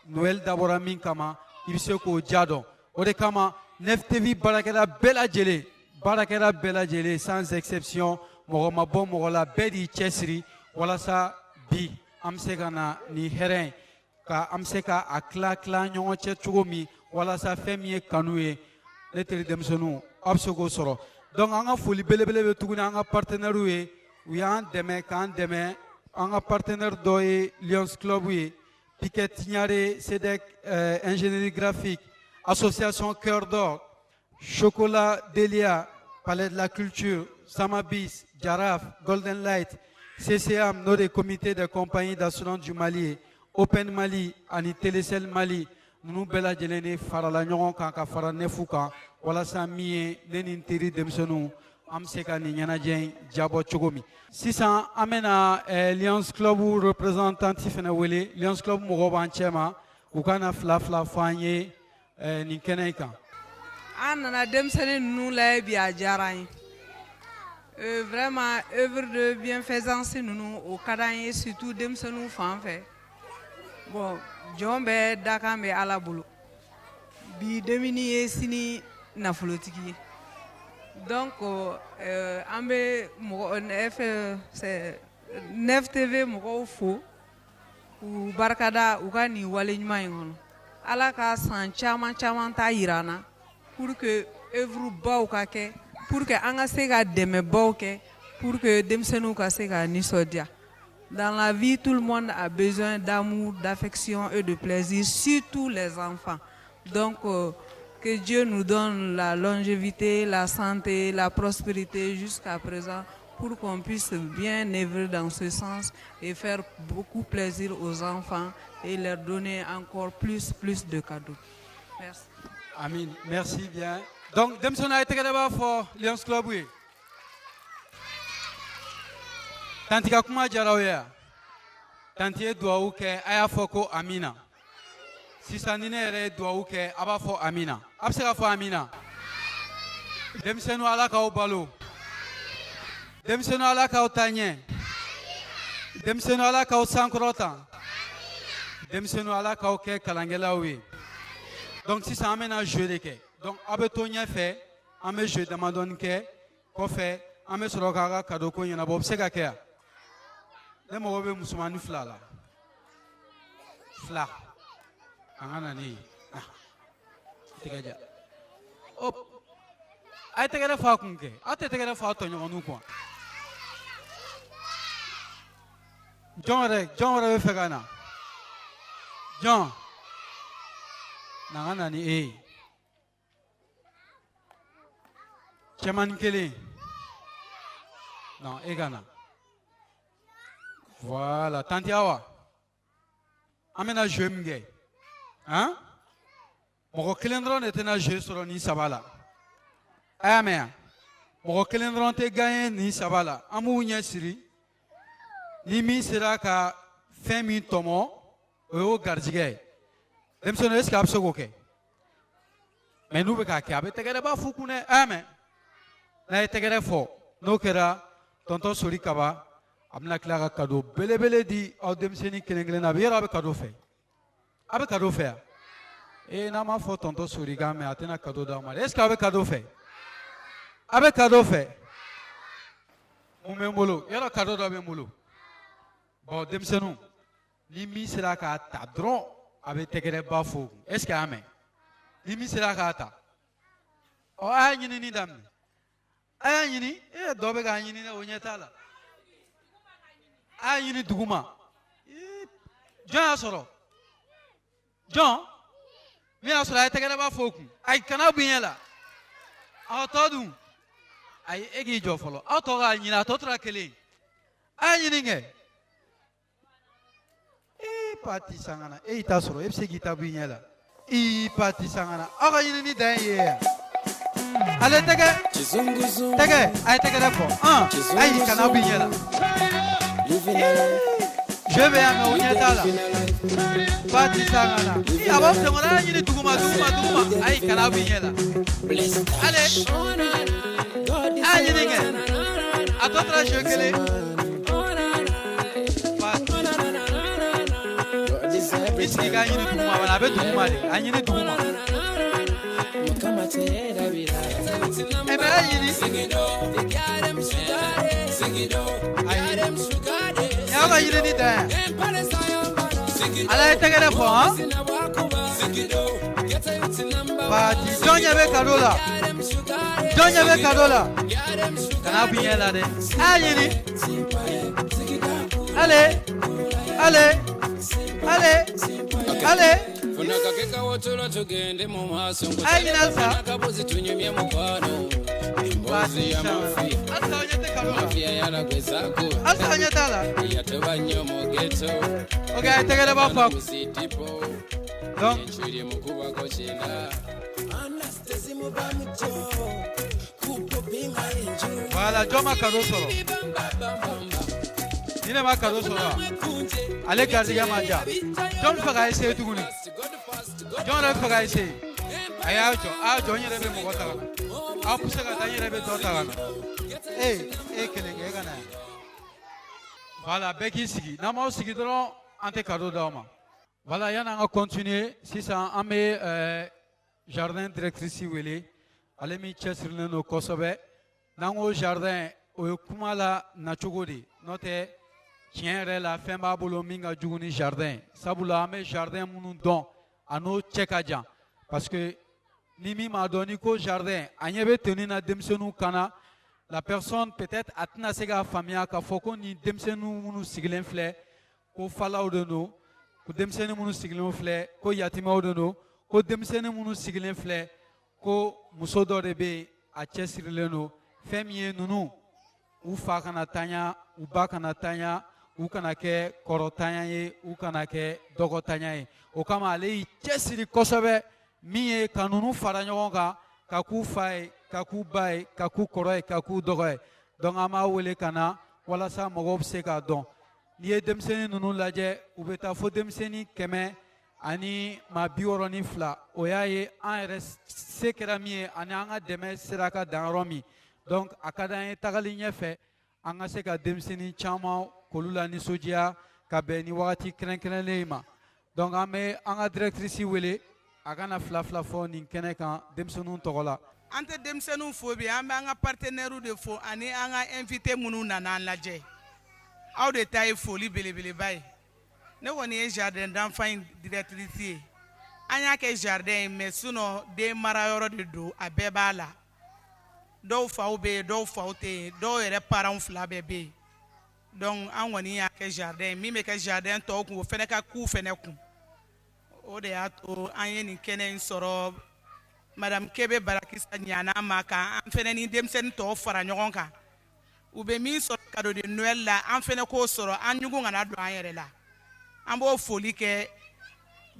Noël d'abord min kama ibise ko jado o de kama 9TV barakela bela jele sans exception mɔgɔ ma bɔ mɔgɔ la bɛɛ de cɛsiri walasa bi an bɛ se ka na ni hɛrɛ ka an bɛ se ka a tila ɲɔgɔn cɛ cogo min walasa fɛn min ye kanu ye ne teri denmisɛnninw aw bɛ se k'o sɔrɔ donc an ka foli belebele bɛ tuguni an ka partenaires ye u y'an dɛmɛ k'an dɛmɛ an ka partenaire dɔ ye Lions Club ye Piquet Tignare CEDEC ingénierie graphique association Cœur d'Or Chocolat Delia Palais de la Culture Samabis Jaraf Golden Light CCM n'o de comité de compagnie d'assurance du Mali Open Mali ani Telecel Mali ninnu bɛɛ lajɛlen de farala ɲɔgɔn kan ka fara nefu kan walasa min ye ne ni n teri denmisɛnninw an bɛ se ka nin ɲɛnajɛ in jabɔ cogo min sisan an bɛna Lions Club représentanti fana wele Lions Club mɔgɔw b'an cɛ ma u ka na fila fila fɔ an ye nin kɛnɛ in kan an nana denmisɛnnin ninnu lajɛ bi a diyara an ye vraiment œuvre de bienfaisance ninnu o ka d'an ye surtout denmisɛnninw fan fɛ bon jɔn bɛɛ dakan bɛ ala bolo bi denmini ye sini nafolotigi ye donc an bɛ Nef TV mɔgɔw fo k'u barikada u ka nin wale ɲuman in kɔnɔ ala ka san caman caman ta yira an na pour que œuvre baw ka kɛ pour que an ka se ka dɛmɛbaw kɛ pour que denmisɛnninw ka se ka nisɔndiya. Dans la vie, tout le monde a besoin d'amour, d'affection et de plaisir, surtout les enfants. Donc, que Dieu nous donne la longévité, la santé, la prospérité jusqu'à présent pour qu'on puisse bien œuvrer dans ce sens et faire beaucoup plaisir aux enfants et leur donner encore plus de cadeaux. Merci. Amin. Merci bien. Donc, Demson a été d'abord pour Lions Club, oui. Tanti ka kuma jaraw ye tanti ye duwawu kɛ a y'a fɔ ko amina sisan ni ne yɛrɛ ye duwawu kɛ a b'a fɔ amina a bɛ se ka fɔ amina denmisɛnninw ala k'aw balo denmisɛnninw ala k'aw ta ɲɛ denmisɛnninw ala k'aw sankɔrɔta denmisɛnninw ala k'aw kɛ kalankɛlaw ye donc sisan an bɛna jeu de kɛ donc aw bɛ to ɲɛfɛ an bɛ jeu damadɔni kɛ kɔfɛ an bɛ sɔrɔ k'a ka cadeau ko ɲɛnabɔ o bɛ se ka kɛ yan ne mago bɛ musomanin fila la fila an ka na ne ye tɛgɛ ja a ye tɛgɛrɛ fɔ a kun kɛ aw tɛ tɛgɛrɛ fɔ a tɔɲɔgɔnninw kun jɔn wɛrɛ bɛ fɛ ka na jɔn na an ka na ni e ye cɛmanin kelen non e ka na voilà tanti awa an bɛna jeu min kɛ han mɔgɔ kelen dɔrɔn de tɛna jeu sɔrɔ nin saba la a y'a mɛn yan mɔgɔ kelen dɔrɔn tɛ gagner nin saba la an b'u ɲɛ siri ni min sera ka fɛn min tɔmɔ o y'o garijɛgɛ ye denmisɛnninw est-ce que a bɛ se k'o kɛ mais n'u bɛ k'a kɛ a bɛ tɛgɛrɛba f'u kun dɛ a y'a mɛn n'a ye tɛgɛrɛ fɔ n'o kɛra tonton Sori Kaba a bɛna tila ka cadeau belebele di aw denmisɛnnin kelen kelen na a bɛ yɔrɔ a bɛ cadeau fɛ a bɛ cadeau fɛ yan n'a ma fɔ tonton Sori kan mɛn a tɛna cadeau d'aw ma est-ce que a bɛ cadeau fɛ a bɛ cadeau fɛ mun bɛ n bolo yɔrɔ cadeau dɔ bɛ n bolo bon denmisɛnninw ni min sera k'a ta dɔrɔn a bɛ tɛgɛrɛba fo est-ce que a y'a mɛn ni min sera k'a ta ɔ a y'a ɲinini daminɛ. A y'a ɲini dɔ bɛ k'a ɲini dɛ o ɲɛ t'a la a y'a ɲini dugu ma jɔn y'a sɔrɔ jɔn min y'a sɔrɔ a ye tɛgɛrɛba fɔ o kun ayi kana bu ɲɛ la aw tɔ dun ayi e k'i jɔ fɔlɔ aw tɔ k'a ɲini a tɔ tora kelen a y'a ɲini kɛ Pati Sangana e y'i ta sɔrɔ e bɛ se k'i ta bu i ɲɛ la Pati Sangana aw ka ɲinini dan ye yan. Ale tɛgɛ a ye tɛgɛrɛ fɔ ayi kana bu ɲɛ la je bɛ yan mɛ o ɲɛ t'a la Pati Sangana a b'a fɛ kɔnɔ a y'a ɲini duguma ayi kana bu ɲɛ la ale a y'a ɲini kɛ a tɔ tora jeu kelen i sigi k'a ɲini duguma wala a bɛ duguma de a ɲini duguma mais a ɲini Yaba yiri ni da. Ala tegere fo ha. Party Donya be kadola. Donya be kadola. Kana biye la de. Ayini. Allez. Allez. Allez. Allez. Voilà, John Macado solo. Il est Macado solo. Allez, Gardia Maja. John Faga essaye tout. John Faga essaye. Ayacho, John Rebe Mogota. A Pusaka Rebe Tota. Eh, Kelengana. Voilà, Becky Sigi. Namo Sigidron, Ante Cado Dama. Voilà, il y a continuer. Si ça a mis jardin directrice Willy, allez mi chesrine no Kosobe. Nango jardin, au Kumala Nachugodi. Note, tiens, la femme bolo minga juguni jardin. Sabula ame jardin munu don. Ano chekajan. Parce que Nimi m'a donné qu'au jardin, Agnebe tenu na demsenu kana. La personne peut-être atna sega famille ka foko ni demsenu munu siglen fle ko fala odono ko demsenu munu siglen fle ko yatima odono ko demsenu munu siglen fle ko muso do rebe a chesirleno femie nunu u fa kana tanya u ba kana tanya u kana ke korotanya ye u kana ke dogotanya ye o kama ale chesiri kosobe miye kanunu fara ɲɔgɔn ka k'u fa ye ka k'u ba ye ka k'u kɔrɔ ye ka k'u dɔgɔ ye donc an b'a wele ka na walasa mɔgɔw bɛ se k'a dɔn n'i ye denmisɛnnin ninnu lajɛ u bɛ taa fo denmisɛnnin 100 ani maa 62 o y'a ye an yɛrɛ se kɛra min ye ani an ka dɛmɛ sera ka dan yɔrɔ min donc a ka d'an ye tagali ɲɛfɛ an ka se ka denmisɛnnin caman k'olu la nisɔndiya ka bɛn ni wagati kɛrɛnkɛrɛnlen ma donc an bɛ an ka directrice wele a kana fila fɔ nin kɛnɛ kan denmisɛnninw tɔgɔ la. An tɛ denmisɛnninw fo bi an bɛ an ka partenaires de fo ani an ka invité minnu nana an lajɛ aw de ta ye foli belebeleba ye ne kɔni ye jardin d'enfant in directrice ye an y'a kɛ jardin ye mais sinon den mara yɔrɔ de don a bɛɛ b'a la dɔw faw bɛ yen dɔw faw tɛ yen dɔw yɛrɛ parents fila bɛɛ bɛ yen donc an kɔni y'a kɛ jardin ye min bɛ kɛ jardin tɔw kun o fɛnɛ ka k'u fɛnɛ kun o de y'a to an ye nin kɛnɛ in sɔrɔ madame Kebe Barakisa ɲana ma kan an fɛnɛ ni denmisɛnnin tɔw fara ɲɔgɔn kan u bɛ min sɔrɔ cadeau de Noël la an fɛnɛ k'o sɔrɔ an ɲugun kana don an yɛrɛ la an b'o foli kɛ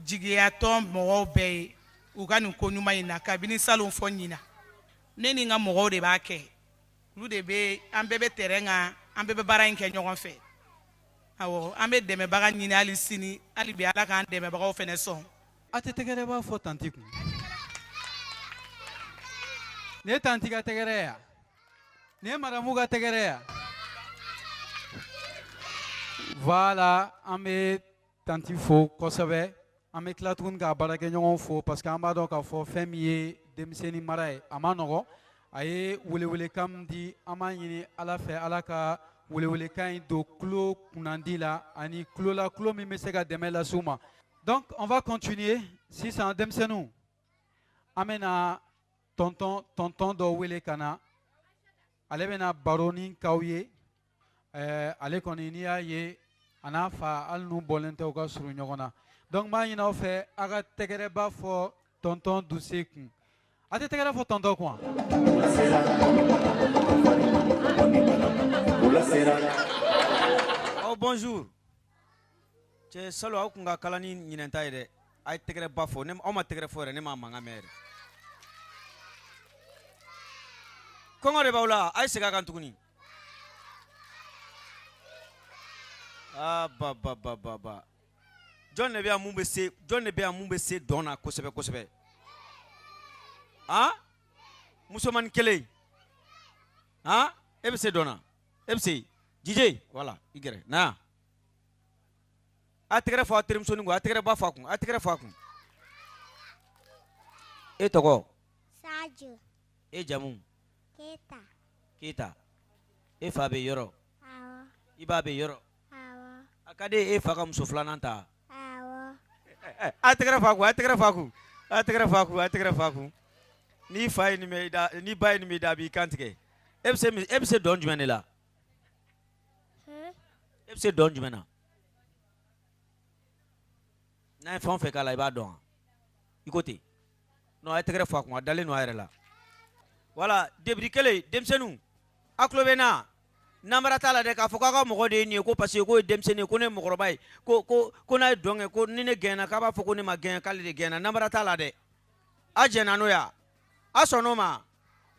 jigiyatɔn mɔgɔw bɛɛ ye u ka nin ko ɲuman in na kabini salon fɔ ɲina ne ni n ka mɔgɔw de b'a kɛ olu de bɛ an bɛɛ bɛ terrain kan an bɛɛ bɛ baara in kɛ ɲɔgɔn fɛ awɔ an bɛ dɛmɛbaga ɲini hali sini hali bi Ala k'an dɛmɛbagaw fɛnɛ sɔn a tɛ tɛgɛrɛ b'a fɔ tanti kun nin ye tanti ka tɛgɛrɛ ya nin ye madamu ka tɛgɛrɛ ya voilà an bɛ tanti fo kosɛbɛ an bɛ tila tuguni k'a baarakɛɲɔgɔnw fo parce que an b'a dɔn k'a fɔ fɛn min ye denmisɛnnin mara ye a ma nɔgɔn a ye welewelekan min di an b'a ɲini Ala fɛ Ala ka welewelekan in don tulo kunnandi la ani tulola tulo min bɛ se ka dɛmɛ lase u ma donc on va continuer sisan denmisɛnninw an bɛna tonton dɔ wele ka na ale bɛna baroni k'aw ye ale kɔni n'i y'a ye a n'a fa hali n'u bɔlen tɛ u ka surun ɲɔgɔn na donc n b'a ɲini aw fɛ a ka tɛgɛrɛba fɔ tonton Duse kun a tɛ tɛgɛrɛ fɔ tonton kun wa. Oh bonjour cɛ salo aw kun ka kalan ni ɲinɛnta ye dɛ a ye tɛgɛrɛba fɔ aw ma tɛgɛrɛ fɔ yɛrɛ ne m'a mankan mɛn yɛrɛ kɔngɔ de b'aw la a ye segin a kan tuguni ba jɔn de bɛ yan mun bɛ se dɔn na kosɛbɛ kosɛbɛ musomanin kelen e bɛ se dɔn na e bɛ se jije voilà i gɛrɛ na a tɛgɛrɛ fɔ a terimusonin kun a tɛgɛrɛ ba fɔ a kun a tɛgɛrɛ fɔ a kun e tɔgɔ Sadio e jamu Keta Keta e fa bɛ yɔrɔ Iba be yoro. Akade e fa ka muso filanan ta. A tɛgɛrɛ faku. Ni fa ye ni da ni ba ye ni da bi kantigɛ. E bɛ se dɔn jumɛn de la? E bɛ se dɔn jumɛn na? N'a ye fɛn o fɛn k'a la i b'a dɔn wa? I ko ten. Non a ye tɛgɛrɛ faku a dalen don a yɛrɛ la. Voilà débris kelen denmisɛnninw a tulo bɛ n na. Namara t'a la dɛ k'a fɔ k'a ka mɔgɔ de ye nin ye ko parce que k'o ye denmisɛnnin ye ko ne ye mɔgɔkɔrɔba ye ko n'a ye dɔn kɛ ko ni ne gɛnna k'a b'a fɔ ko ne ma gɛn k'ale de gɛnna namara t'a la dɛ a jɛnna n'o ye a sɔnn'o ma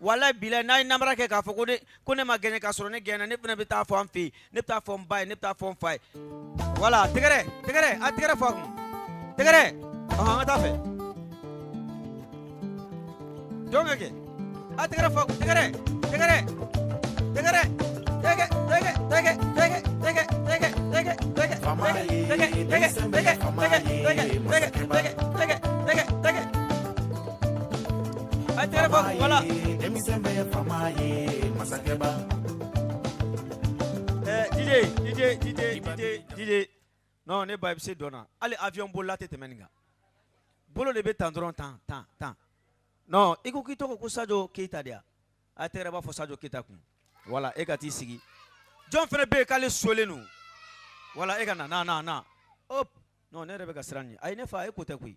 walayi bilayi n'a ye namara kɛ k'a fɔ ko ne ma gɛn k'a sɔrɔ ne gɛnna ne fana bɛ taa fɔ an fɛ yen ne bɛ taa fɔ n ba ye ne bɛ taa fɔ n fa ye voilà tɛgɛrɛ a tɛgɛrɛ fɔ a kun tɛgɛrɛ ɔhɔn an ka taa fɛ jɔn ka kɛ a tɛgɛrɛ fɔ a kun tɛgɛrɛ DJ non ne ba bɛ se dɔn na hali avion bolila tɛ tɛmɛ nin kan bolo de bɛ tan dɔrɔn tan non i ko k'i tɔgɔ ko Sajo Keyita de a tɛgɛrɛ b'a fɔ Sajo Keyita kun voilà e ka t'i sigi jɔn fana bɛ yen k'ale solen don voilà e ka na hop non ne yɛrɛ bɛ ka siran ɲɛ ayi ne fa e ko tɛ koyi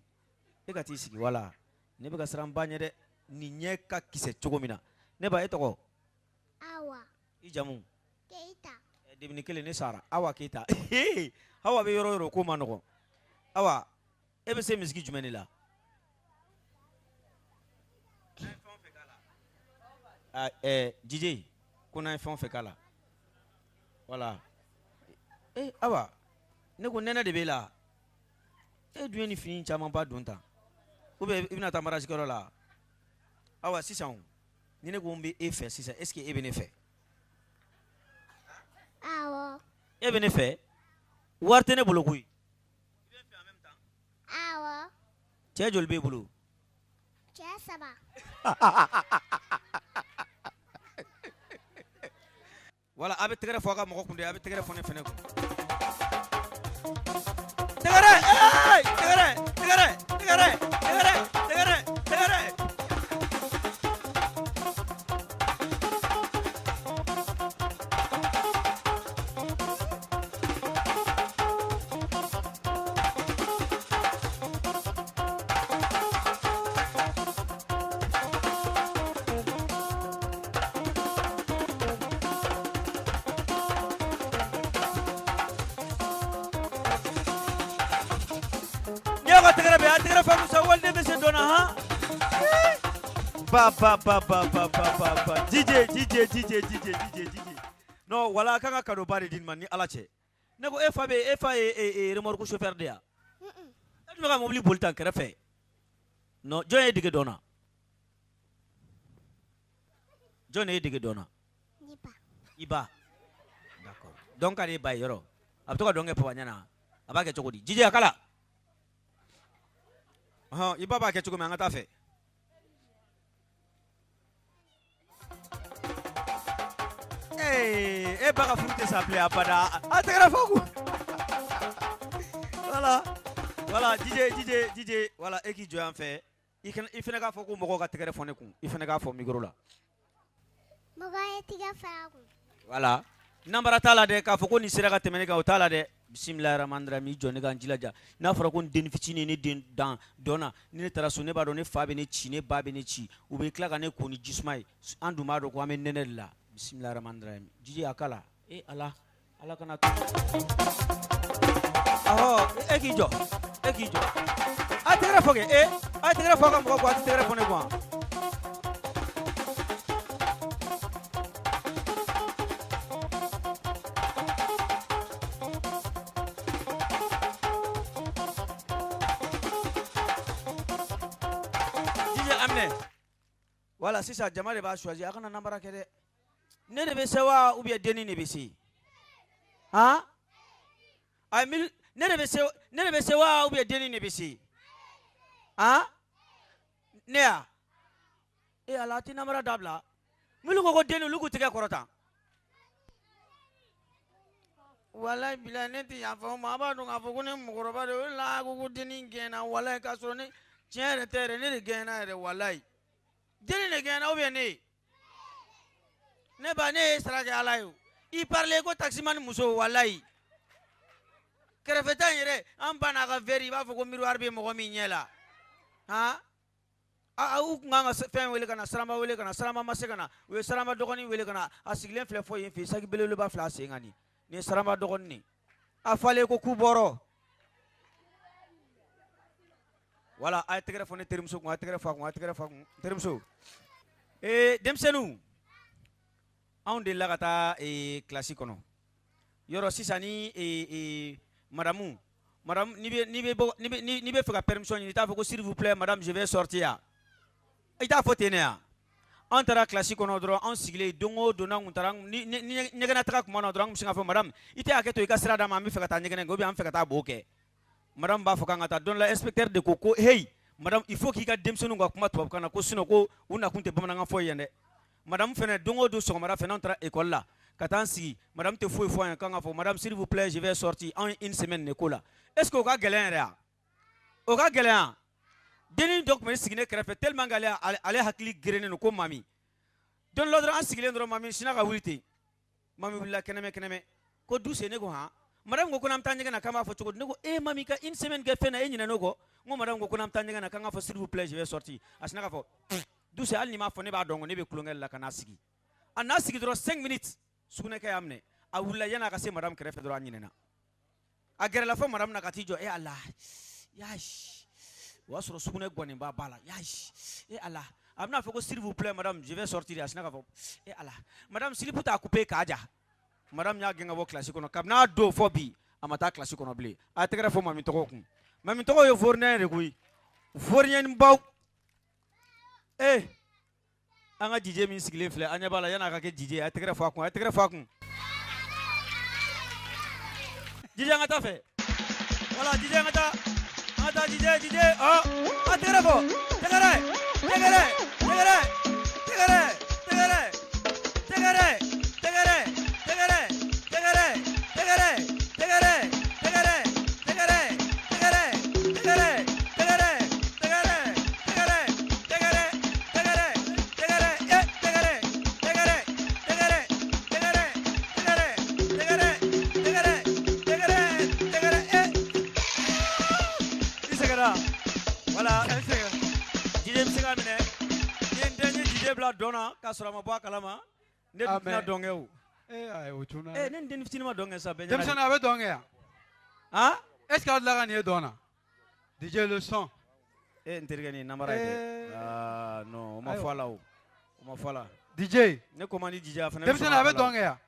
e ka t'i sigi voilà ne bɛ ka siran ba ɲɛ dɛ nin ɲɛ ka kisɛ cogo min na ne ba e tɔgɔ Awa i jamu Keyita debini kelen ne sara Awa Keyita Awa bɛ yɔrɔ o yɔrɔ ko ma nɔgɔn Awa e bɛ se misigi jumɛn de la DJ ko n'a ye fɛn o fɛn k'a la voilà Awa ne ko nɛnɛ de b'e la e dun ye ni fini caman ba don tan ou bien i bɛna taa mariage kɛyɔrɔ la Awa sisan ni ne ko n bɛ e fɛ sisan est ce que e bɛ ne fɛ awɔ e bɛ ne fɛ wari tɛ ne bolo koyi awɔ cɛ joli b'e bolo cɛ 3 voilà a bɛ tɛgɛrɛ fɔ a ka mɔgɔ kun de a bɛ tɛgɛrɛ fɔ ne fɛnɛ kun tɛgɛrɛ DJ non wala kan ka kado bari din man ni ala cɛ ne ko e fa ye remorque chauffeur de ya e dun bɛ ka mobili boli tan kɛrɛfɛ non jɔn ye dege dɔn na jɔn de ye dege dɔn na i ba d'accord donc k'ale ba ye yɔrɔ a bɛ to ka dɔn kɛ papa ɲɛna a b'a kɛ cogo di DJ a kala i ba b'a kɛ cogo min an ka taa fɛ e ba ka furu tɛ sa bilen abada a tɛgɛrɛ fɔ kun voilà DJ voilà e k'i jɔ yan fɛ i fana k'a fɔ ko mɔgɔw ka tɛgɛrɛ fɔ ne kun i fana k'a fɔ micro la mɔgɔ ye tigɛ fɔ a kun voilà nanbara t'a la dɛ k'a fɔ ko nin sera ka tɛmɛ ne kan o t'a la dɛ bisimilahi rahmani rahim i jɔ ne ka n jilaja n'a fɔra ko n den fitinin ne den dan dɔnna ni ne taara so ne b'a dɔn ne fa bɛ ne ci ne ba bɛ ne ci u bɛ tila ka ne ko ni jisuma ye an dun b'a dɔn ko an bɛ nɛnɛ de la bisimilahi rahmani rahim DJ a kala ala kana to e k'i jɔ a tɛgɛrɛ fɔ kɛ a ye tɛgɛrɛ fɔ a ka mɔgɔ kɔ a tɛ tɛgɛrɛ fɔ ne kɔ voilà sisan jama de b'a choisir a kana nanbara kɛ dɛ ne de bɛ se wa ou bien denni de bɛ se han ne de bɛ se wa ou bien denni de bɛ se han ne ya ala a tɛ nanbara dabila minnu ko ko denni olu k'u tigɛ kɔrɔta Wallahi bila ne ti ya fa ma ba don afu ko ne mukoroba de la ko deni gena wallahi ka so ne tiere tere ne gena re wallahi deni ne gena o bien ne ba ne sara ke alayo I parle ko taximan muso wallahi kerefeta yere an bana ka veri ba fa ko miroir be mo mi nyela ha a u nganga fen wele kana sarama mase kana we sarama dogoni wele kana asiglen fle fo yin fi sagi belelo ba fla sengani ni sarama dogoni a fale ko kuboro wala ay tegere fo ne terimso ko ay tegere fa terimso demsenu on de lagata classique kono yoro sisani madame ni be faire permission ni ta faut s'il vous plaît madame je vais sortir ita faut tenir entre la classique kono dro on sigle dongo dona ngutara ni nyegana taka kuma no dro msinga fo madame ite aketo ikasira da mami fekata nyegana ngobi am fekata boke madame ba foka ngata don la inspecteur de coco hey madame il faut qu'il ka demsonu ngwa kuma to kana ko sino ko una kunte bamana nga fo yende madame fene dongo do so mara fene entre école là katansi madame te fo fo kanga fo madame s'il vous plaît je vais sortir en une semaine école est-ce que o ka gelen rea o ka gelen deni donc me signé krefe tellement galé ale hakli grene no ko mami don l'autre en signé ndro mami sina ka wulite mami willa keneme ko douce ne ko ha madame ko nam tanje na kama fo choko ne ko mami ka une semaine ke fena nyina no ko mo madame ko nam tanje na kanga fo s'il vous plaît je vais sortir asina ka fo douce al ni ma fo ne ba dongo ne be kulongel la kana sigi anasigi dro 5 minutes sukune kay amne a wulla yana ka se madame krefe dro anyina a gere la fo madame na katijo Allah yash wasoro sukune goni ba bala yash Allah amna fo ko s'il vous plaît madame je vais sortir asina ka fo Allah madame s'il vous ta couper kaja madame nya genga wo classique kono kabna do fo bi amata classique kono ble a tegere fo mami to ko yo forne re kuy fornyen baw anga DJ min sigle fle anya bala yana ka ke DJ a tegere fo akun DJ anga ta fe wala DJ anga ta DJ a tegere fo tegere voilà DJ msinga mine ni DJ bla dona kasura mabwa kalama ne dina dongew ay ochuna ne ndin fitima donge sa be dem sana be donge ya hein est-ce que la gagné dona DJ le son intergani namara non o ma fala DJ ne komandi DJ afana dem sana be donge ya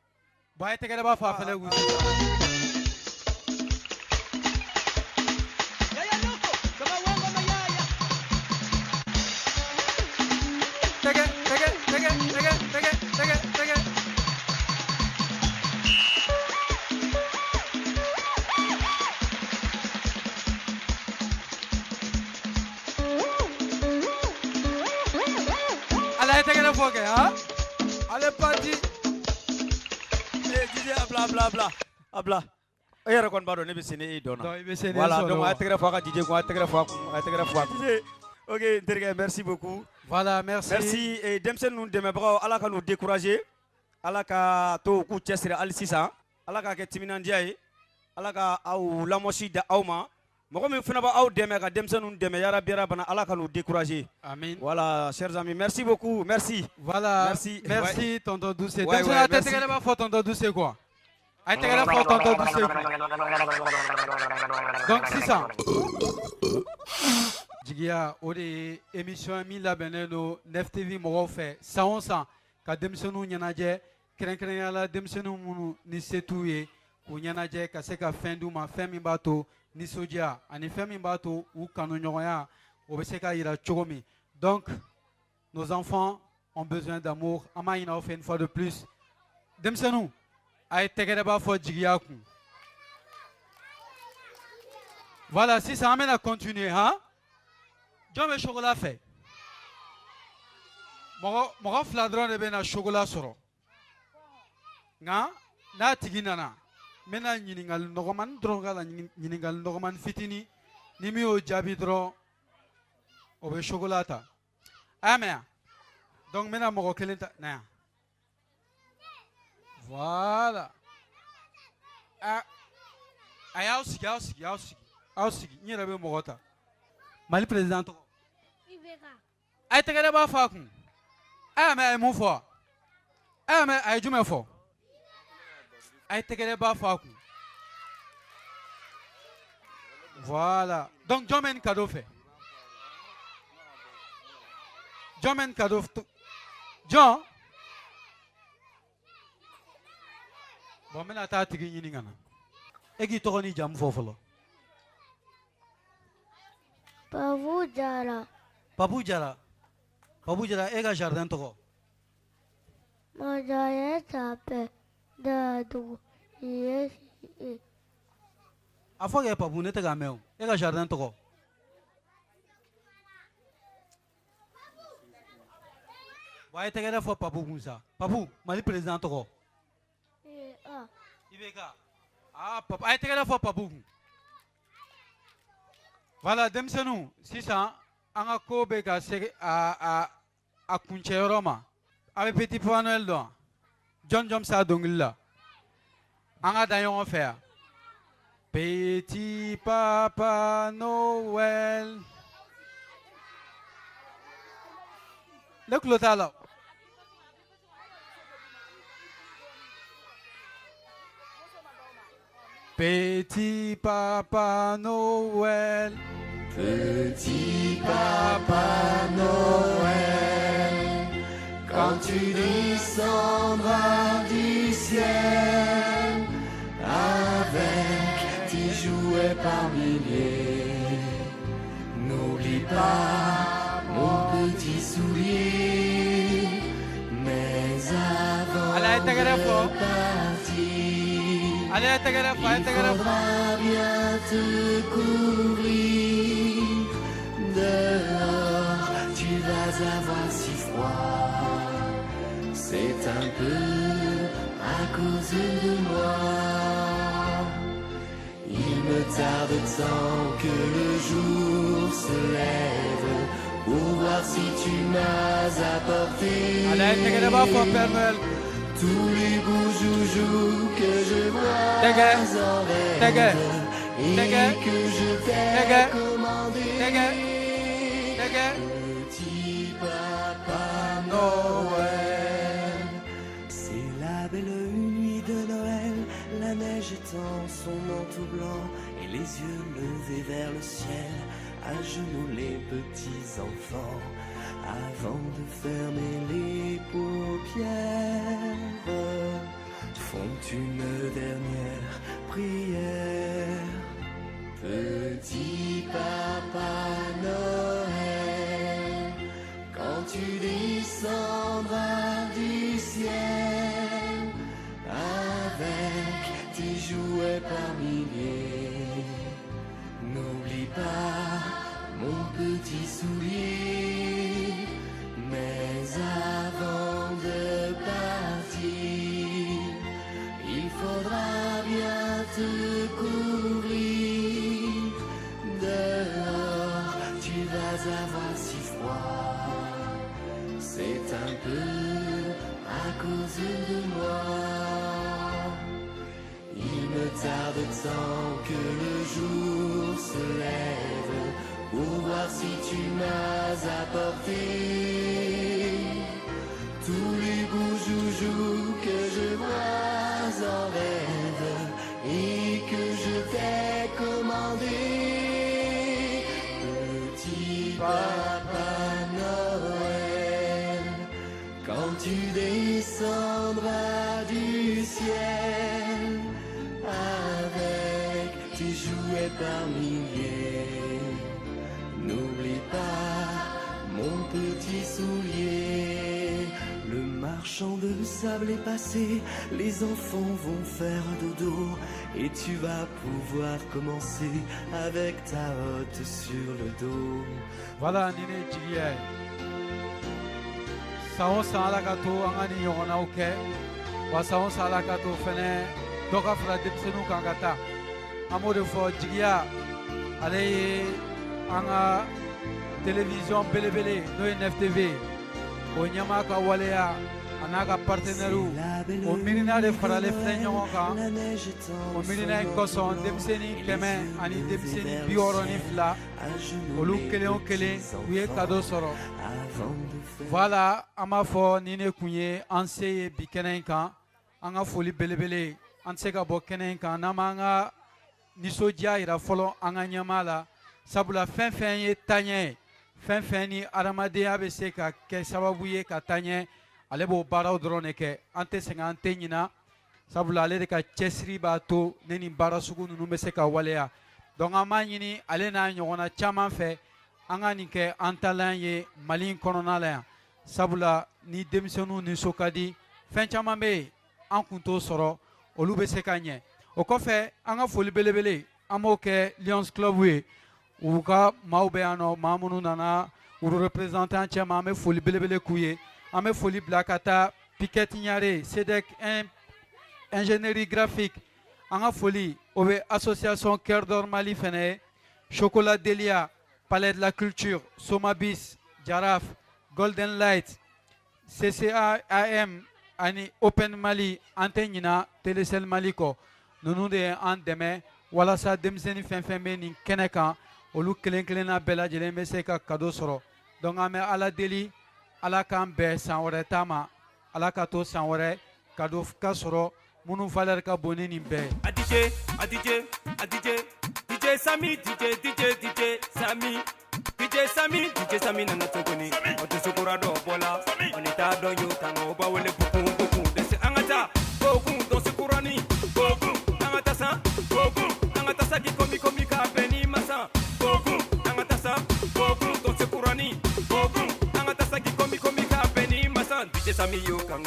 ba tegele ba fa fele wusi Allez, parti. DJ abla. Ayara kon bado ne be sene dona. Voilà, donc a tegere fois DJ ko a tegere fois. OK, Nterge, merci beaucoup. Voilà, merci. Merci et Demsen nous demebra ala ka nous décourager. Ala ka to ku chesira al sisa. Ala ka ke timinandiaye. Ala ka au lamoshi da auma. Moko mi fina ba au deme ka Demsen nous deme yara biara bana ala ka nous décourager. Amen. Voilà, chers amis, merci beaucoup. Merci. Voilà. Merci ouais. Tonton Douce. Demsen a tegere ba fo tonton Douce quoi. A tegere fo tonton Douce. Donc 600. Jigia ode émission mi labeleno Nef TV mo fait 100 ka demsenu nyanaje krenkren yala demsenu munu ni setuye ku nyanaje ka se ka fendu ma femi bato ni soja ani femi bato ou kanu nyoya o be se ka ira chogomi. Donc nos enfants ont besoin d'amour ama ina fait une fois de plus demsenu ay tegere ba fo jigia ku. Voilà, si ça amène à continuer hein. John be chocolat fait. Mon fladron de ben chocolat soro. Nga na tiginana. mena ɲiningali nɔgɔmani dɔrɔn k'a la ɲiningali nɔgɔmani fitini ni min y'o jaabi dɔrɔn o bɛ chocolat ta a y'a mɛn yan donc n bɛna mɔgɔ kelen ta na yan voilà a y'aw sigi n yɛrɛ bɛ mɔgɔ ta Mali président tɔgɔ a ye tɛgɛrɛ b'a fɔ a kun a y'a mɛn a ye mun fɔ a y'a mɛn a ye jumɛn fɔ a ye tɛgɛrɛ b'a fɔ a kun voilà donc jɔn bɛ nin cadeau fɛ jɔn bɛ nin cadeau jɔn bon n bɛna taa tigi ɲini ka na e k'i tɔgɔ ni jamu fɔ fɔlɔ. Papu Jara. Papu Jara. Papu Jara, e ka jardin tɔgɔ. Majaye tape dadu ye. A fɔ kɛ Papu ne tɛ k'a mɛn o. E ka jardin tɔgɔ. Wa e tɛgɛrɛ fɔ Papu kun sa. Papu, Mali président tɔgɔ. IBK. Ah, Papu, a ye tɛgɛrɛ fɔ Papu kun. Voilà, denmisɛnninw sisan an ka ko bɛ ka se a kuncɛyɔrɔ ma. A bɛ Petit Papa Noël dɔn jɔn bɛ se a dɔnkili la an ka da ɲɔgɔn fɛ yan. Petit Papa Noël. Ne tulo t'a la. Petit Papa Noël. Petit Papa Noël, quand tu descendras du ciel avec tes jouets par milliers, n'oublie pas mon petit soulier, mais avant de partir, il faudra bien te couvrir. Dehors, tu vas avoir si froid. C'est un peu à cause de moi. Il me tarde tant que le jour se lève pour voir si tu m'as apporté tous les beaux joujoux que je vois en rêve et que je t'ai commandé. Petit Papa Noël, c'est la belle nuit de Noël, la neige étend son manteau blanc et les yeux levés vers le ciel, à genoux les petits enfants, avant de fermer les paupières, font une dernière prière. Petit Papa Noël, quand tu descendras du ciel avec tes jouets par milliers, n'oublie pas mon petit soulier, mais avant de partir, il faudra bien te couvrir. Dehors, tu vas avoir si froid. C'est un peu à cause de moi. Il me tarde tant que le jour se lève pour voir si tu m'as apporté tous les beaux joujoux que je vois en rêve et que je t'ai commandé. Petit Papa Noël, quand tu descendras du ciel avec tes jouets par milliers, n'oublie pas mon petit soulier. Le marchand de sable est passé, les enfants vont faire dodo et tu vas pouvoir commencer avec ta hotte sur le dos. Voilà, Nine Jigiye. Sao Salakato, Angani Yonaoke, Wasao Salakato Fene, dɔ ka fara denmisɛnninw kan ka taa an b'o de fɔ jigiya ale ye an ka télévision belebele n'o ye NFTV o ɲɛmaa ka waleya a n'a ka partenaires o miirina de faralen filɛ ɲɔgɔn kan o miirina in kosɔn denmisɛnnin 100 ani denmisɛnnin 62 olu kelen o kelen u ye cadeau sɔrɔ voilà an b'a fɔ ni ne kun ye an se ye bi kɛnɛ in kan an ka foli belebele an tɛ se ka bɔ kɛnɛ in kan n'an b'an ka nisɔndiya yira fɔlɔ an ka ɲɛmaa la sabula fɛn fɛn ye taaɲɛ ye fɛn fɛn ni adamadenya bɛ se ka kɛ sababu ye ka taa ɲɛ ale b'o baaraw dɔrɔn de kɛ an tɛ sɛgɛn an tɛ ɲina sabula ale de ka cɛsiri b'a to ne ni baara sugu ninnu bɛ se ka waleya donc an b'a ɲini ale n'a ɲɔgɔnna caman fɛ an ka nin kɛ an talan ye Mali in kɔnɔna la yan sabula ni denmisɛnninw nisɔn ka di fɛn caman bɛ yen an kun t'o sɔrɔ olu bɛ se ka ɲɛ o kɔfɛ an ka foli belebele an b'o kɛ Lions Club ye u ka maaw bɛ yan nɔ maa minnu nana u représentant cɛman an bɛ foli belebele k'u ye an bɛ foli bila ka taa Piquet Ɲare SEDEC ingénierie graphique an ka foli o bɛ association Cœur d'Or Mali fɛnɛ ye Chocolat Delia Palais de la Culture Somabis Jaraf Golden Light CCAAM ani Open Mali an tɛ ɲina Telecel Mali kɔ ninnu de ye an dɛmɛ walasa denmisɛnnin fɛn fɛn bɛ nin kɛnɛ kan olu kelen kelenna bɛɛ lajɛlen bɛ se ka cadeau sɔrɔ donc an bɛ Ala deli Ala k'an bɛn san wɛrɛ ta ma Ala ka to san wɛrɛ cadeau ka sɔrɔ minnu valeur ka bon ni nin bɛɛ ye. DJ Sami, DJ Sami nana tuguni o dusukura dɔ bɔla o ni t'a dɔn y'o kan o b'a wele bukun dɛsɛ an ka taa bokun dɔnsikurani bokun an ka taa san bokun an ka taa sa k'i komi k'a bɛn n'i ma san bokun an ka taa sa bokun dɔnsikurani bokun an ka taa sa k'i komi k'a bɛn n'i ma san DJ Sami y'o kan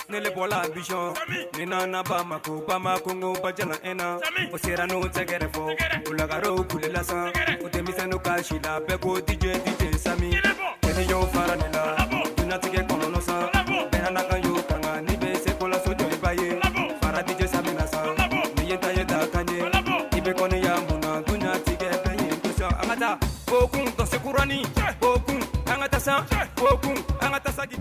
ne le bɔla Abidjan ni nana Bamako ngo bajala ena o sera no tɛgɛrɛ fɔ o lagaro kulela san o denmisɛnninw ka si la bɛɛ ko DJ Sami kɛnɛ y'o fara ne la dunatigɛ kɔnɔnɔ san bɛɛ n'a kan y'o kan ni bɛ se ko la so jɔ i b'a ye fara DJ Sami na san ni ye ta ye da kan ye i bɛ kɔni ya mun na dunatigɛ bɛɛ ye kosɔn an ka taa bokun dɔnsekurani bokun an ka taa san bokun an ka taa sagi.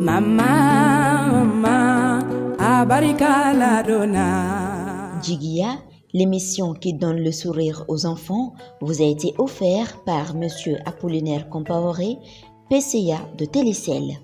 Mama, abarika la dona. Jigiya, l'émission qui donne le sourire aux enfants, vous a été offerte par Monsieur Apollinaire Compaoré, PCA de Télécel.